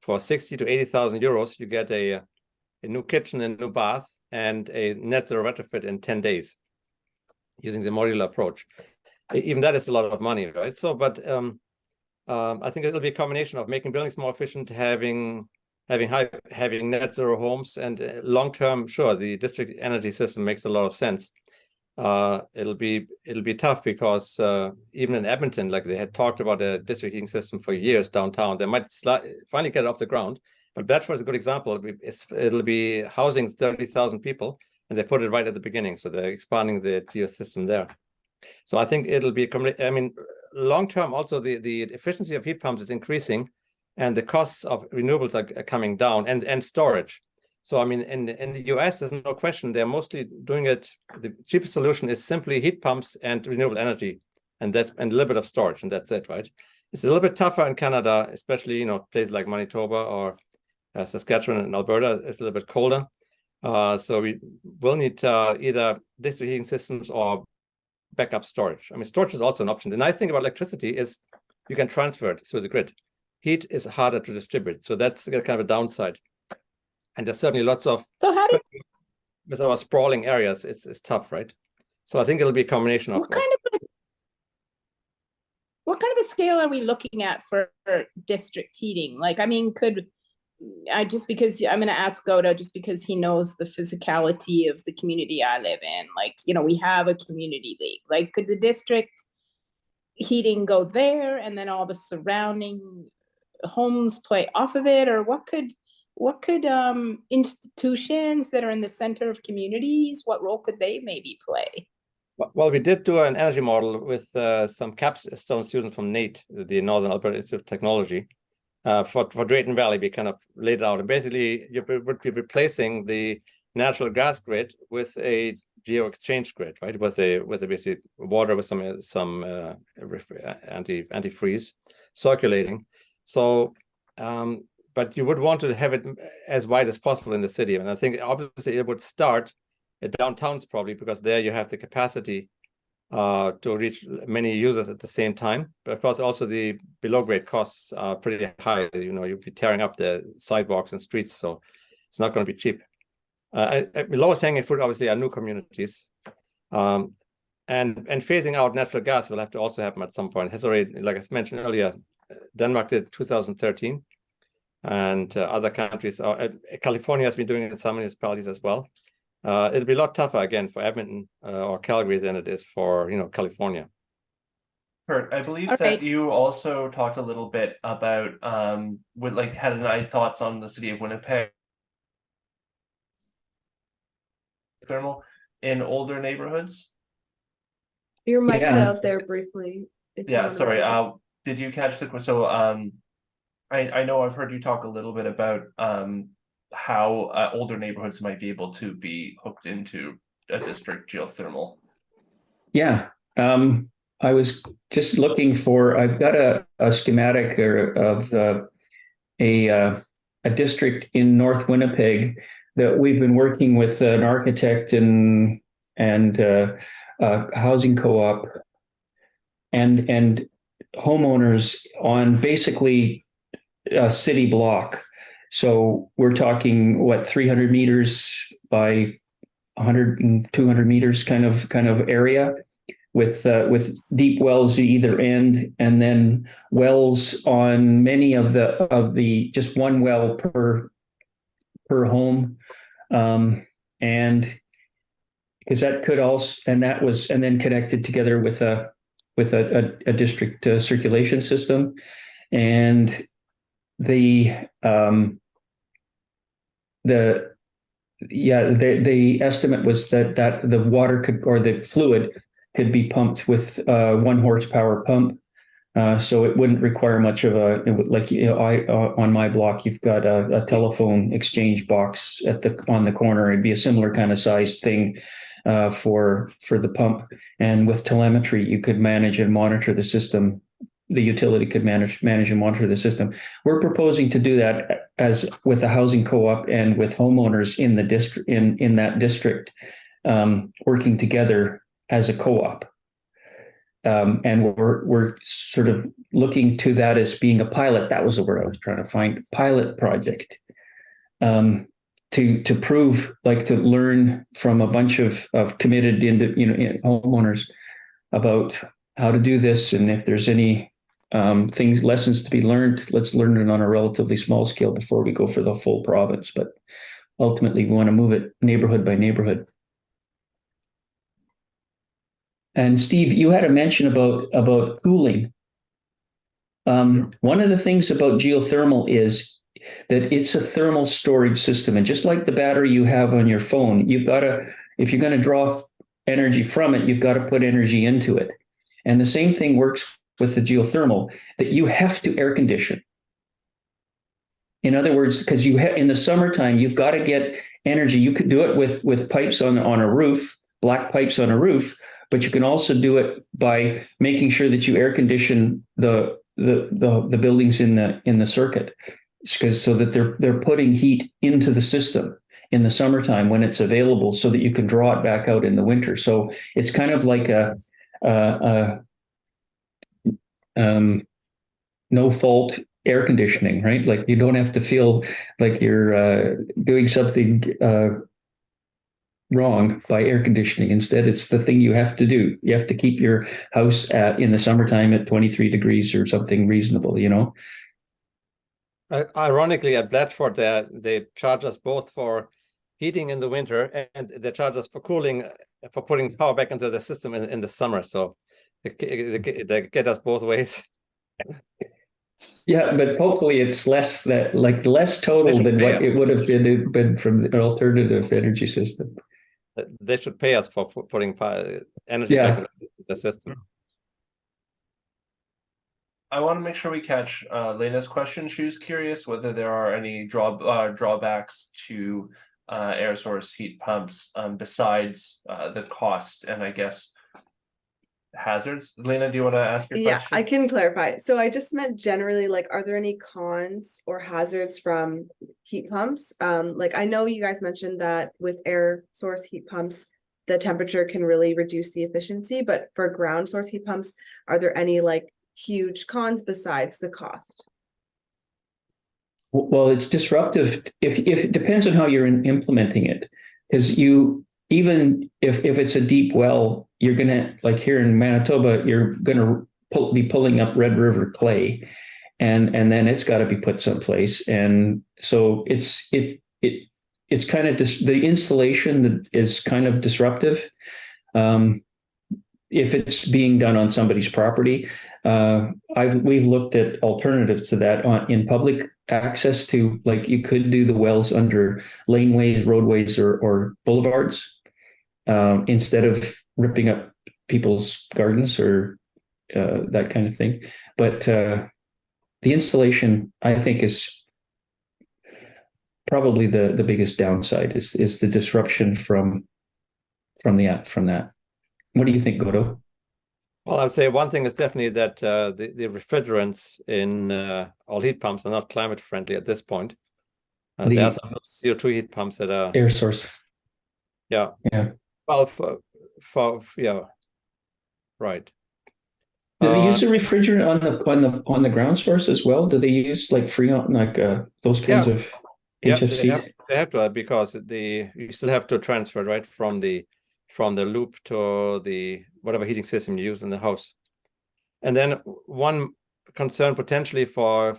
For 60 to 80,000 euros, you get a new kitchen and new bath and a net zero retrofit in 10 days using the modular approach. Even that is a lot of money, right? So, but I think it'll be a combination of making buildings more efficient, having net zero homes, and long term, sure, the district energy system makes a lot of sense. It'll be tough because even in Edmonton, like they had talked about a district heating system for years downtown, they might finally get it off the ground. But Bedford is a good example. It'll be housing 30,000 people, and they put it right at the beginning, so they're expanding the geo system there. So I think it'll be. I mean, long term, also the efficiency of heat pumps is increasing, and the costs of renewables are coming down, and storage. So I mean, in the US, there's no question they're mostly doing it. The cheapest solution is simply heat pumps and renewable energy, and a little bit of storage, and that's it, right? It's a little bit tougher in Canada, especially places like Manitoba or Saskatchewan and Alberta. It's a little bit colder, so we will need either district heating systems or backup storage. I mean, storage is also an option. The nice thing about electricity is you can transfer it through the grid. Heat is harder to distribute, so that's kind of a downside. And there's certainly lots of, so how does, with our sprawling areas, it's tough, right? So I think it'll be a combination of. What kind of a scale are we looking at for district heating? Like, I mean, just because I'm going to ask Godo, just because he knows the physicality of the community I live in, like, we have a community league. Like, could the district heating go there and then all the surrounding homes play off of it? Or what could institutions that are in the center of communities, what role could they maybe play? Well, we did do an energy model with some capstone students from NATE, the Northern Alberta Institute of Technology. For Drayton Valley, we kind of laid it out. And basically, you would be replacing the natural gas grid with a geo exchange grid, right? It was a basically water with some antifreeze circulating. So, but you would want to have it as wide as possible in the city. And I think obviously it would start downtowns probably, because there you have the capacity to reach many users at the same time. But of course, also the below grade costs are pretty high. You know, you'll be tearing up the sidewalks and streets, so it's not going to be cheap. Lowest hanging fruit obviously are new communities, and phasing out natural gas will have to also happen at some point. It has already, like I mentioned earlier, Denmark did 2013, and other countries are. California has been doing it in some municipalities as well. It'll be a lot tougher again for Edmonton or Calgary than it is for California. Curt, I believe All that right. you also talked a little bit about had any thoughts on the city of Winnipeg thermal in older neighborhoods. Your mic cut Yeah. out there briefly. if you Yeah, wanna sorry. repeat. Did you catch the question? So I know I've heard you talk a little bit about how older neighborhoods might be able to be hooked into a district geothermal. Yeah. I was just looking for, I've got a schematic of a district in North Winnipeg that we've been working with an architect and a housing co-op and homeowners on basically a city block. So we're talking what, 300 meters by 100 and 200 meters kind of area with deep wells at either end, and then wells on many of the just one well per home, and because that could also, and that was, and then connected together with a district circulation system, and the estimate was that the water could, or the fluid could be pumped with 1 horsepower pump, so it wouldn't require much of on my block you've got a telephone exchange box on the corner. It'd be a similar kind of size thing for the pump, and with telemetry you could manage and monitor the system. The utility could manage and monitor the system. We're proposing to do that as with a housing co-op and with homeowners in the district, in that district, working together as a co-op. And we're sort of looking to that as being a pilot. That was the word I was trying to find. Pilot project, to prove, like, to learn from a bunch of committed homeowners about how to do this, and if there's any lessons to be learned, let's learn it on a relatively small scale before we go for the full province. But ultimately, we want to move it neighborhood by neighborhood. And Steve, you had a mention about cooling. One of the things about geothermal is that it's a thermal storage system, and just like the battery you have on your phone, you've got to, if you're going to draw energy from it, you've got to put energy into it. And the same thing works with the geothermal, that you have to air condition. In other words, because in the summertime, you've got to get energy. You could do it with pipes on a roof, black pipes on a roof, but you can also do it by making sure that you air condition the buildings in the circuit, so that they're putting heat into the system in the summertime when it's available, so that you can draw it back out in the winter. So it's kind of like a no fault air conditioning, right? Like, you don't have to feel like you're doing something wrong by air conditioning. Instead, it's the thing you have to do. You have to keep your house in the summertime at 23 degrees or something reasonable, Ironically, at Blatchford, they charge us both for heating in the winter, and they charge us for cooling, for putting power back into the system in the summer. So they get us both ways. Yeah, but hopefully it's less total than what it would have been from an alternative energy system. They should pay us for putting energy back into the system. I want to make sure we catch Lena's question. She was curious whether there are any drawbacks to air source heat pumps besides the cost, and I guess hazards. Lena, do you want to ask your Yeah, question? I can clarify. So I just meant generally, like, are there any cons or hazards from heat pumps? Like, I know you guys mentioned that with air source heat pumps, the temperature can really reduce the efficiency, but for ground source heat pumps, are there any like huge cons besides the cost? Well, it's disruptive if it depends on how you're implementing it, because you even if it's a deep well, you're gonna like here in Manitoba, you're gonna be pulling up Red River clay, and then it's got to be put someplace, and so it's kind of the installation that is kind of disruptive. Um, if it's being done on somebody's property. We've looked at alternatives to that in public access to, like, you could do the wells under laneways, roadways, or boulevards instead of ripping up people's gardens or that kind of thing. But the installation, I think, is probably the biggest downside is the disruption from that. What do you think, Godo? Well, I would say one thing is definitely that the refrigerants in all heat pumps are not climate friendly at this point. There are some CO2 heat pumps that are air source. Yeah. Well, yeah, right. Do they use the refrigerant on the ground source as well? Do they use like Freon, like those kinds of HFC? Yeah, they have to, because you still have to transfer, right, from the loop to the whatever heating system you use in the house. And then one concern potentially for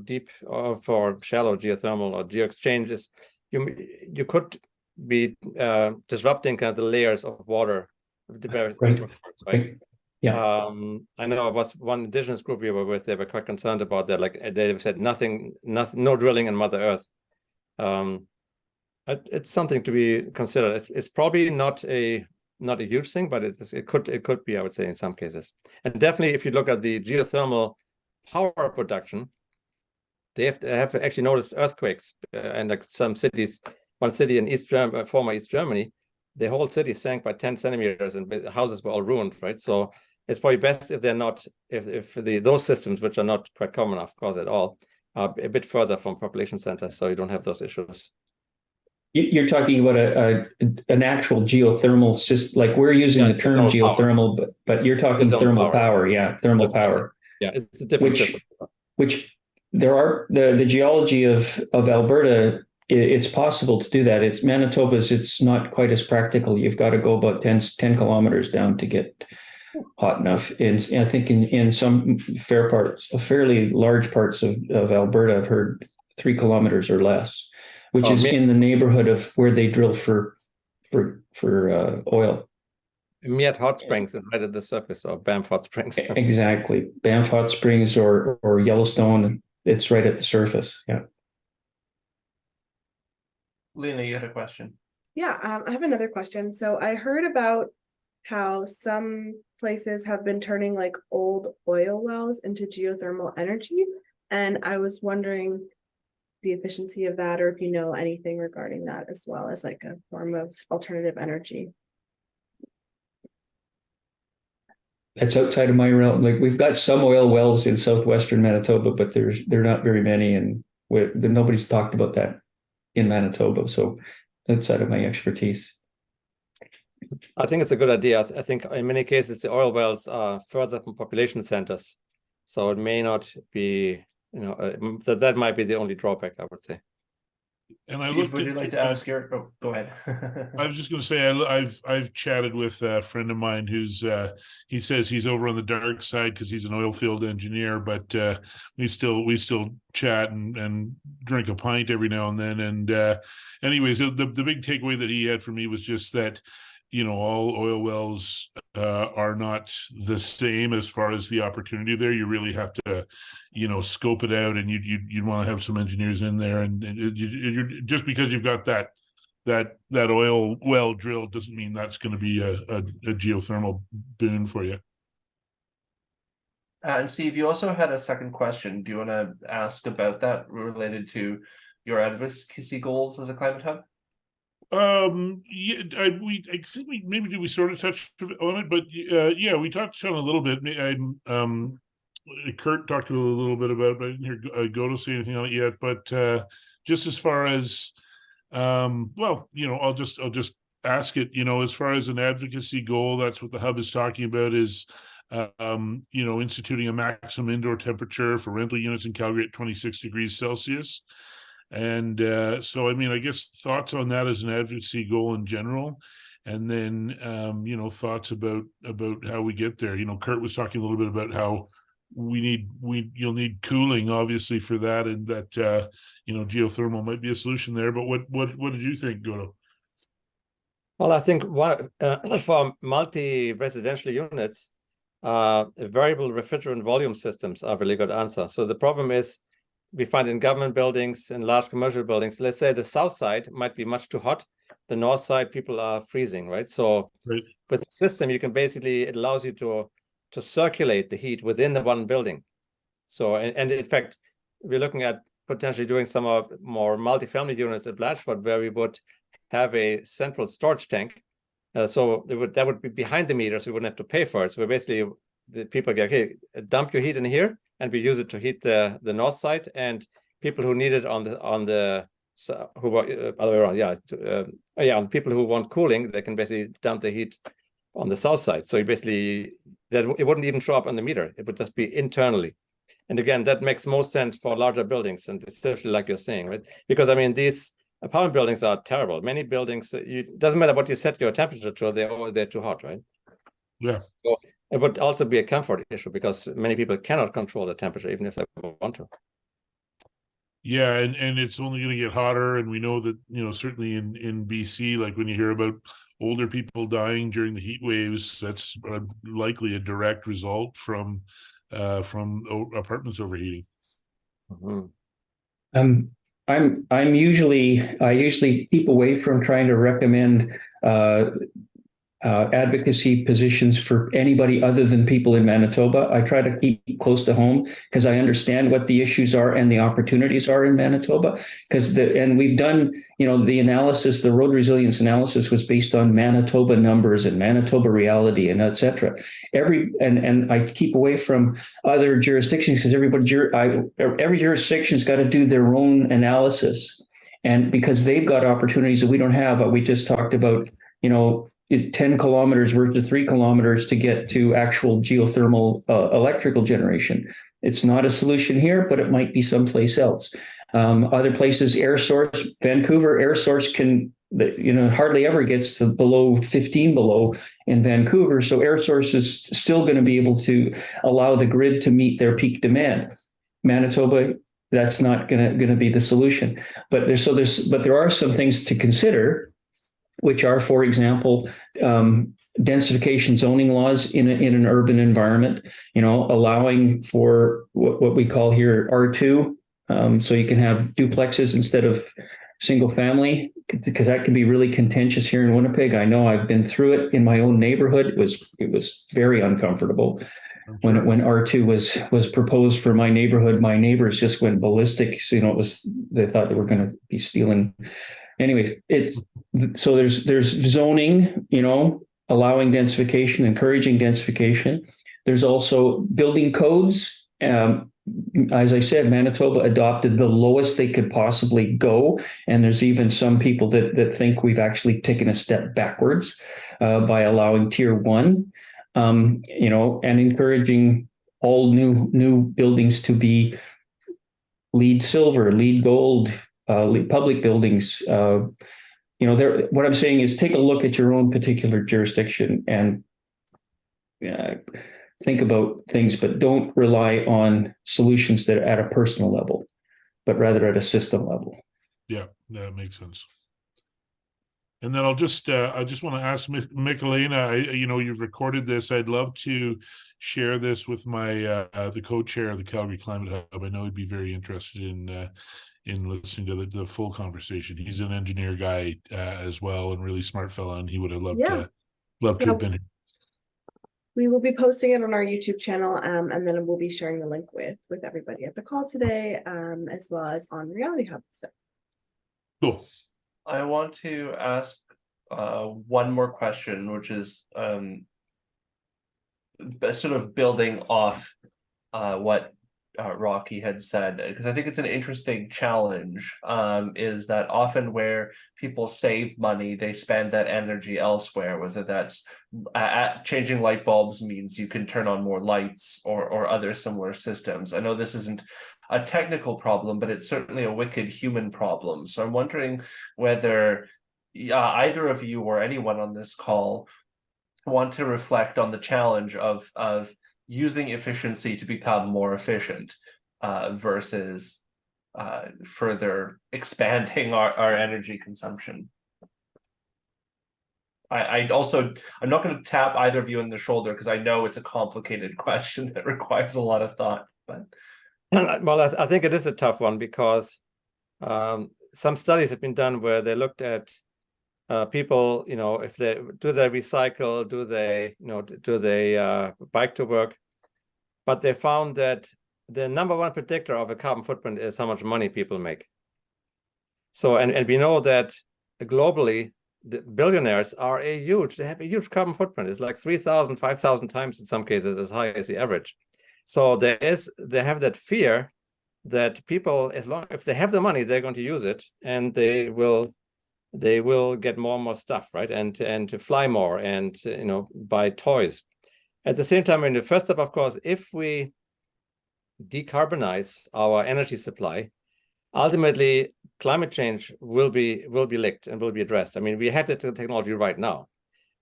deep or for shallow geothermal or geoexchange is you could be disrupting kind of the layers of water of the various aquifers, right? Yeah. I know about one indigenous group we were with, they were quite concerned about that. Like they said, nothing, no drilling in Mother Earth. It's something to be considered. It's probably not a huge thing, but it could be, I would say, in some cases. And definitely, if you look at the geothermal power production, they have actually noticed earthquakes and like some cities. One city in former East Germany, the whole city sank by 10 centimeters and the houses were all ruined, right? So it's probably best if they're not, if those systems, which are not quite common, of course, at all, are a bit further from population centers, so you don't have those issues. You're talking about an actual geothermal system, like we're using the term geothermal, but you're talking thermal power. Yeah, thermal power. Yeah, it's a different system. Which there are the geology of Alberta. It's possible to do that. It's Manitoba's. It's not quite as practical. You've got to go about 10 kilometers down to get hot enough. And I think in some fairly large parts of Alberta, I've heard 3 kilometers or less, which is in the neighborhood of where they drill for oil. Miat Hot Springs is right at the surface, or Banff Hot Springs. Exactly, Banff Hot Springs or Yellowstone. It's right at the surface. Yeah. Lena, you had a question. Yeah, I have another question. So I heard about how some places have been turning like old oil wells into geothermal energy, and I was wondering the efficiency of that, or if you know anything regarding that, as well as like a form of alternative energy. That's outside of my realm. Like, we've got some oil wells in southwestern Manitoba, but they're not very many, and nobody's talked about that in Manitoba. So outside of my expertise. I think it's a good idea. I think in many cases the oil wells are further from population centers, so it may not be, that might be the only drawback, I would say. And I Steve, would you like to ask your? Oh, go ahead. I was just going to say I've chatted with a friend of mine who's he says he's over on the dark side because he's an oil field engineer, but we still chat and drink a pint every now and then. And anyways, the big takeaway that he had for me was just that, all oil wells are not the same as far as the opportunity there. You really have to, scope it out, and you'd want to have some engineers in there. And you just because you've got that oil well drilled doesn't mean that's going to be a geothermal boon for you. And Steve, you also had a second question. Do you want to ask about that related to your advocacy goals as a climate hub? Yeah, I think we sort of touched on it, but yeah, we touched on it a little bit. Curt talked a little bit about it, but I didn't hear Godo say anything on it yet. But just as far as well, I'll just ask it. As far as an advocacy goal, that's what the hub is talking about, is instituting a maximum indoor temperature for rental units in Calgary at 26 degrees Celsius. And so, I guess thoughts on that as an advocacy goal in general, and then thoughts about how we get there. Curt was talking a little bit about how you'll need cooling, obviously, for that, and that geothermal might be a solution there. But what did you think, Godo? Well, I think for multi-residential units, variable refrigerant volume systems are a really good answer. So the problem is, we find in government buildings and large commercial buildings, let's say the south side might be much too hot, the north side people are freezing, right? So Right. with the system, you can basically, it allows you to circulate the heat within the one building. So, and in fact, we're looking at potentially doing some more multifamily units at Blatchford, where we would have a central storage tank. So that would be behind the meter, so we wouldn't have to pay for it. So basically, the people get, okay, dump your heat in here, and we use it to heat the north side, and people who need it on the who other way around, people who want cooling, they can basically dump the heat on the south side. So basically, that it wouldn't even show up on the meter; it would just be internally. And again, that makes most sense for larger buildings, and especially like you're saying, right? Because these apartment buildings are terrible. Many buildings, it doesn't matter what you set your temperature to; they're too hot, right? Yeah. So it would also be a comfort issue, because many people cannot control the temperature, even if they want to. Yeah, and it's only going to get hotter, and we know that certainly in BC, like when you hear about older people dying during the heat waves, that's likely a direct result from apartments overheating. Mm-hmm. I usually keep away from trying to recommend advocacy positions for anybody other than people in Manitoba. I try to keep close to home, because I understand what the issues are and the opportunities are in Manitoba. And we've done, the analysis, the road resilience analysis was based on Manitoba numbers and Manitoba reality, and et cetera. And I keep away from other jurisdictions, because every jurisdiction's got to do their own analysis, and because they've got opportunities that we don't have. We just talked about, 10 kilometers versus 3 kilometers to get to actual geothermal electrical generation. It's not a solution here, but it might be someplace else. Other places, air source, Vancouver air source can, hardly ever gets to below 15 below in Vancouver. So air source is still going to be able to allow the grid to meet their peak demand. Manitoba, that's not going to be the solution. But there are some things to consider, which are, for example, densification zoning laws in an urban environment, allowing for what we call here R2. So you can have duplexes instead of single family, because that can be really contentious here in Winnipeg. I know I've been through it in my own neighborhood. It was very uncomfortable. When R2 was proposed for my neighborhood. My neighbors just went ballistic. So, they thought they were going to be stealing. Anyway, so there's zoning, allowing densification, encouraging densification. There's also building codes. As I said, Manitoba adopted the lowest they could possibly go, and there's even some people that think we've actually taken a step backwards by allowing Tier 1, and encouraging all new buildings to be LEED Silver, LEED Gold. Public buildings, what I'm saying is, take a look at your own particular jurisdiction and think about things, but don't rely on solutions that are at a personal level, but rather at a system level. Yeah, that makes sense. And then I just want to ask Michelena, you've recorded this. I'd love to share this with my the co-chair of the Calgary Climate Hub. I know he'd be very interested in listening to the full conversation. He's an engineer guy as well, and really smart fella, and he would have loved to have been here. We will be posting it on our YouTube channel, and then we'll be sharing the link with everybody at the call today, as well as on Reality Hub. So cool. I want to ask one more question, which is sort of building off what Rocky had said, because I think it's an interesting challenge. Is that often where people save money, they spend that energy elsewhere, whether that's changing light bulbs means you can turn on more lights or other similar systems. I know this isn't a technical problem, but it's certainly a wicked human problem. So I'm wondering whether either of you or anyone on this call want to reflect on the challenge of using efficiency to become more efficient versus further expanding our energy consumption. I'm not going to tap either of you on the shoulder because I know it's a complicated question that requires a lot of thought. But well, I think it is a tough one because some studies have been done where they looked at people, if they recycle, do they bike to work, but they found that the number one predictor of a carbon footprint is how much money people make. So, and we know that globally, the billionaires they have a huge carbon footprint. It's like 3,000, 5,000 times in some cases as high as the average. So they have that fear that people, if they have the money, they're going to use it, and they will get more and more stuff, right? And to fly more and buy toys. At the same time, in the first step, of course, if we decarbonize our energy supply, ultimately climate change will be licked and will be addressed. I mean, we have the technology right now.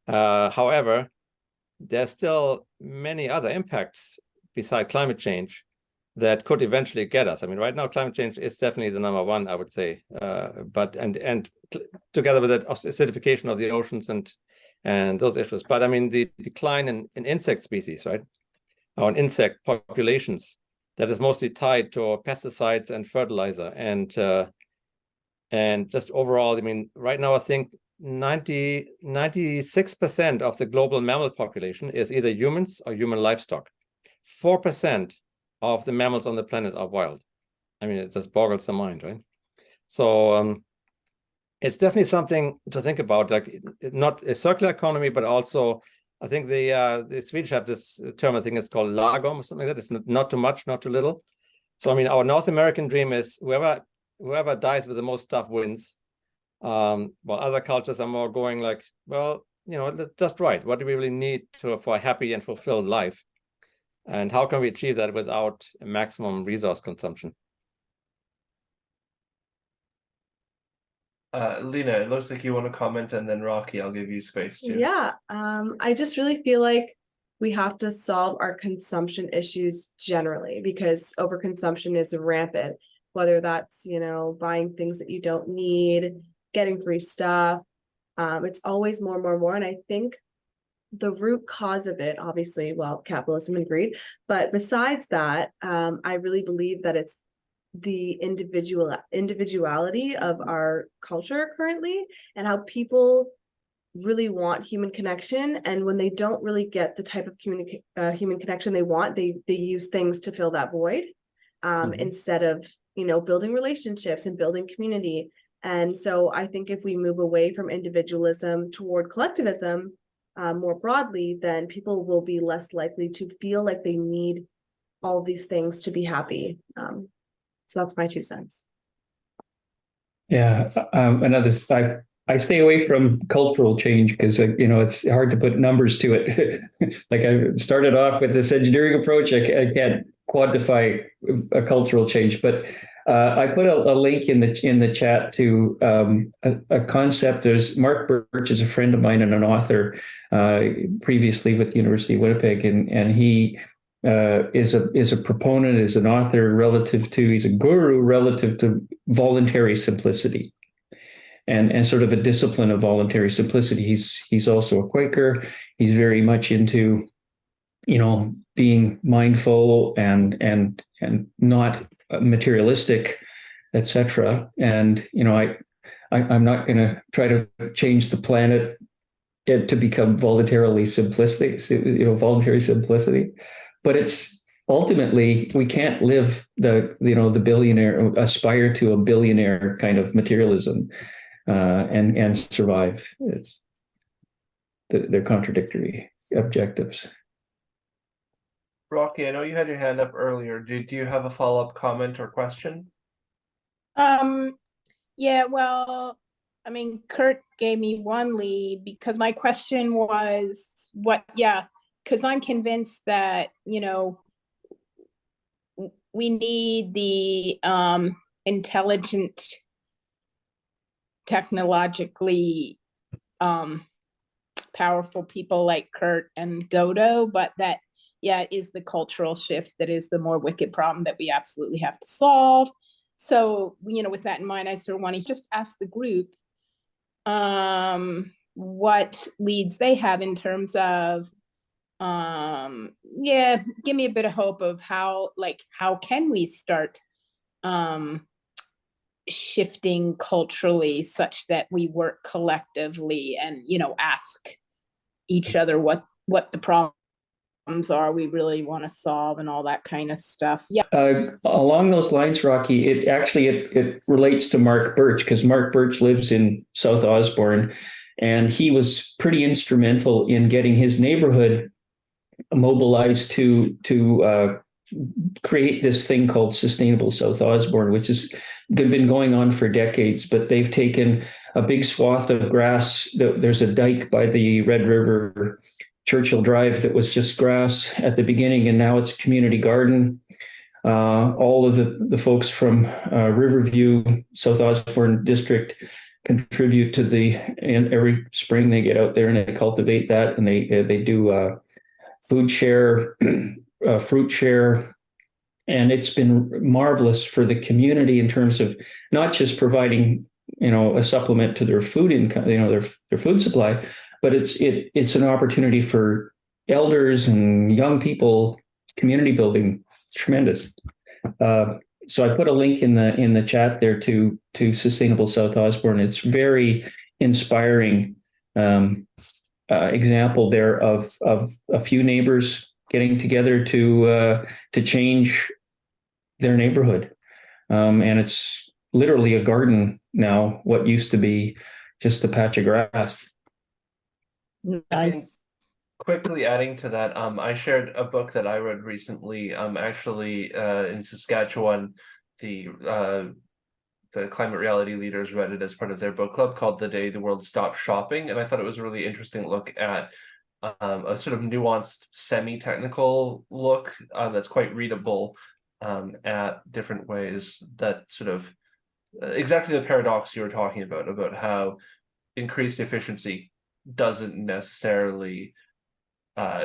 However, there's still many other impacts beside climate change that could eventually get us. I mean, right now, climate change is definitely the number one, I would say. But together with that, acidification of the oceans and those issues. But I mean, the decline in insect species, right, or in insect populations, that is mostly tied to pesticides and fertilizer, and just overall. I mean, right now, I think 96% of the global mammal population is either humans or human livestock. 4% of the mammals on the planet are wild. I mean, it just boggles the mind, right? So it's definitely something to think about, like not a circular economy, but also I think the Swedish have this term, I think it's called lagom or something like that. It's not too much, not too little. So I mean, our North American dream is whoever dies with the most stuff wins. While other cultures are more going like, well, just right. What do we really need for a happy and fulfilled life? And how can we achieve that without a maximum resource consumption? Lena, it looks like you want to comment, and then Rocky, I'll give you space too. Yeah, I just really feel like we have to solve our consumption issues generally, because overconsumption is rampant, whether that's, buying things that you don't need, getting free stuff. It's always more. And I think the root cause of it, obviously, well, capitalism and greed. But besides that, I really believe that it's the individuality of our culture currently, and how people really want human connection, and when they don't really get the type of human connection they want, they use things to fill that void, instead of building relationships and building community. And so I think if we move away from individualism toward collectivism more broadly, then people will be less likely to feel like they need all these things to be happy. So that's my 2 cents. Yeah, I stay away from cultural change because it's hard to put numbers to it. Like I started off with this engineering approach, I can't quantify a cultural change, but I put a link in the chat to a concept. There's Mark Birch is a friend of mine and an author previously with the University of Winnipeg, and he is a proponent, is an author he's a guru relative to voluntary simplicity, and sort of a discipline of voluntary simplicity. He's also a Quaker. He's very much into, being mindful and not materialistic, etc. And I'm not going to try to change the planet to become voluntarily simplistic, voluntary simplicity. But it's ultimately, we can't live the billionaire, aspire to a billionaire kind of materialism. and survive. They're contradictory objectives. Rocky, I know you had your hand up earlier. Do you have a follow-up comment or question? Yeah, well, I mean, Curt gave me one lead because my question was because I'm convinced that, we need the intelligent, technologically powerful people like Curt and Godo, but that, it is the cultural shift that is the more wicked problem that we absolutely have to solve. So, with that in mind, I sort of want to just ask the group what leads they have in terms of give me a bit of hope of how can we start shifting culturally such that we work collectively and ask each other what the problems are we really want to solve and all that kind of stuff. Along those lines, Rocky, it relates to Mark Birch, because Mark Birch lives in South Osborne, and he was pretty instrumental in getting his neighborhood mobilized to create this thing called Sustainable South Osborne, which has been going on for decades. But they've taken a big swath of grass. There's a dike by the Red River, Churchill Drive, that was just grass at the beginning, and now it's community garden. All of the folks from Riverview, South Osborne District contribute to and every spring they get out there and they cultivate that, and they do food share, fruit share, and it's been marvelous for the community in terms of not just providing a supplement to their food income, their food supply, but it's an opportunity for elders and young people, community building. It's tremendous. So I put a link in the chat there to Sustainable South Osborne. It's very inspiring example there of a few neighbors getting together to change their neighborhood, and it's literally a garden now. What used to be just a patch of grass. Nice. Quickly adding to that, I shared a book that I read recently. Actually, in Saskatchewan, the climate reality leaders read it as part of their book club, called "The Day the World Stopped Shopping," and I thought it was a really interesting look at a sort of nuanced, semi-technical look that's quite readable at different ways that sort of exactly the paradox you were talking about how increased efficiency doesn't necessarily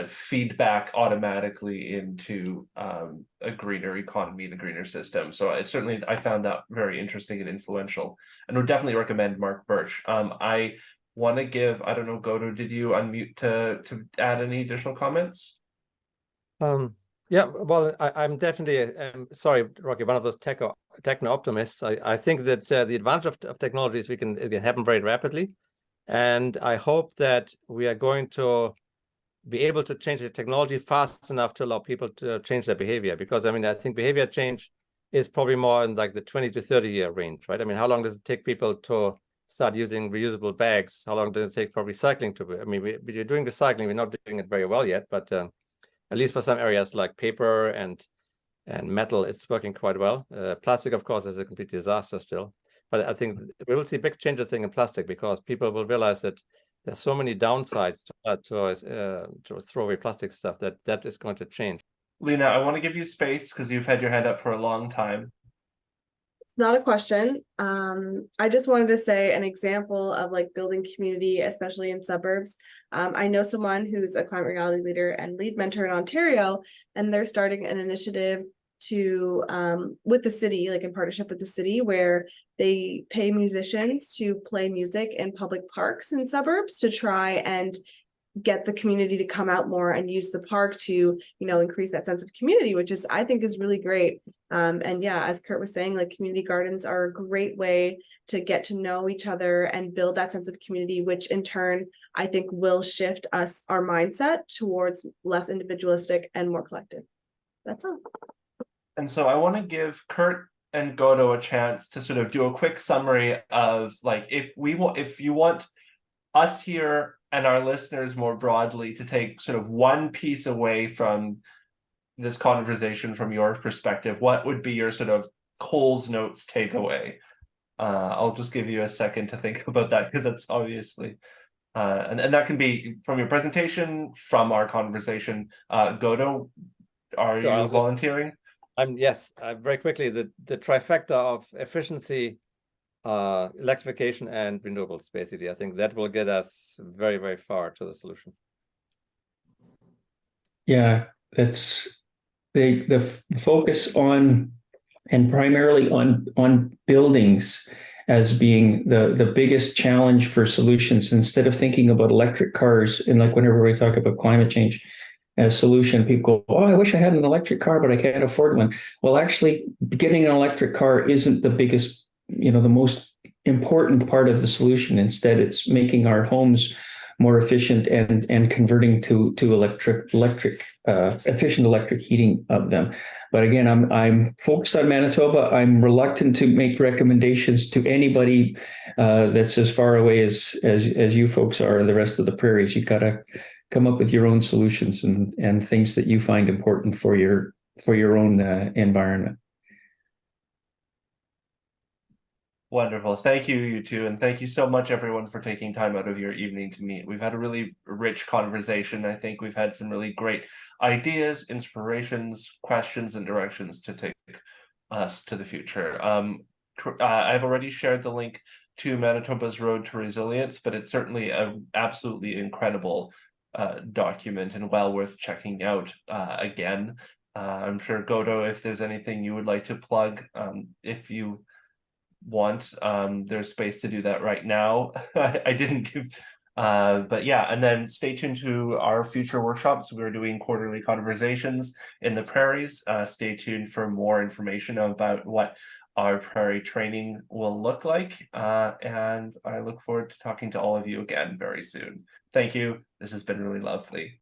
feedback automatically into a greener economy and a greener system. So I found that very interesting and influential, and would definitely recommend Mark Birch. I want to give, I don't know, Godo, did you unmute to add any additional comments? Yeah, well, I'm definitely sorry, Rocky, one of those techno optimists. I think that the advantage of technology is it can happen very rapidly, and I hope that we are going to be able to change the technology fast enough to allow people to change their behavior. Because I think behavior change is probably more in like the 20 to 30 year range, right? I mean, how long does it take people to start using reusable bags? How long does it take for recycling to be? I mean, we're doing recycling, we're not doing it very well yet, but at least for some areas like paper and metal, it's working quite well. Plastic, of course, is a complete disaster still. But I think we will see big changes in plastic, because people will realize that there's so many downsides to throw away plastic stuff that is going to change. Lena, I want to give you space because you've had your hand up for a long time. Not a question. I just wanted to say an example of like building community, especially in suburbs. I know someone who's a climate reality leader and lead mentor in Ontario, and they're starting an initiative to with the city, like in partnership with the city, where they pay musicians to play music in public parks in suburbs to try and get the community to come out more and use the park to, increase that sense of community, which I think is really great. And yeah, as Curt was saying, like community gardens are a great way to get to know each other and build that sense of community, which in turn, I think will shift our mindset towards less individualistic and more collective. That's all. And so I want to give Curt and Godo a chance to sort of do a quick summary of like if you want us here and our listeners more broadly to take sort of one piece away from this conversation from your perspective, what would be your sort of Coles Notes takeaway? I'll just give you a second to think about that because that's obviously and that can be from your presentation, from our conversation. Godo, are Sure, you volunteering? Yes, very quickly, the trifecta of efficiency, electrification, and renewables, basically. I think that will get us very, very far to the solution. Yeah, that's the focus on, and primarily on buildings as being the biggest challenge for solutions, instead of thinking about electric cars. And like whenever we talk about climate change as solution, people go, oh, I wish I had an electric car, but I can't afford one. Well, actually, getting an electric car isn't the biggest, the most important part of the solution. Instead, it's making our homes more efficient and converting to electric efficient electric heating of them. But again, I'm focused on Manitoba. I'm reluctant to make recommendations to anybody that's as far away as you folks are in the rest of the prairies. You got to come up with your own solutions and things that you find important for your own environment. Wonderful. Thank you, you two. And thank you so much, everyone, for taking time out of your evening to meet. We've had a really rich conversation. I think we've had some really great ideas, inspirations, questions, and directions to take us to the future. I've already shared the link to Manitoba's Road to Resilience, but it's certainly an absolutely incredible document and well worth checking out again. I'm sure, Godo, if there's anything you would like to plug, if you want, there's space to do that right now. I didn't give but yeah, and then stay tuned to our future workshops. We're doing quarterly conversations in the prairies. Stay tuned for more information about what our prairie training will look like, and I look forward to talking to all of you again very soon. Thank you. This has been really lovely.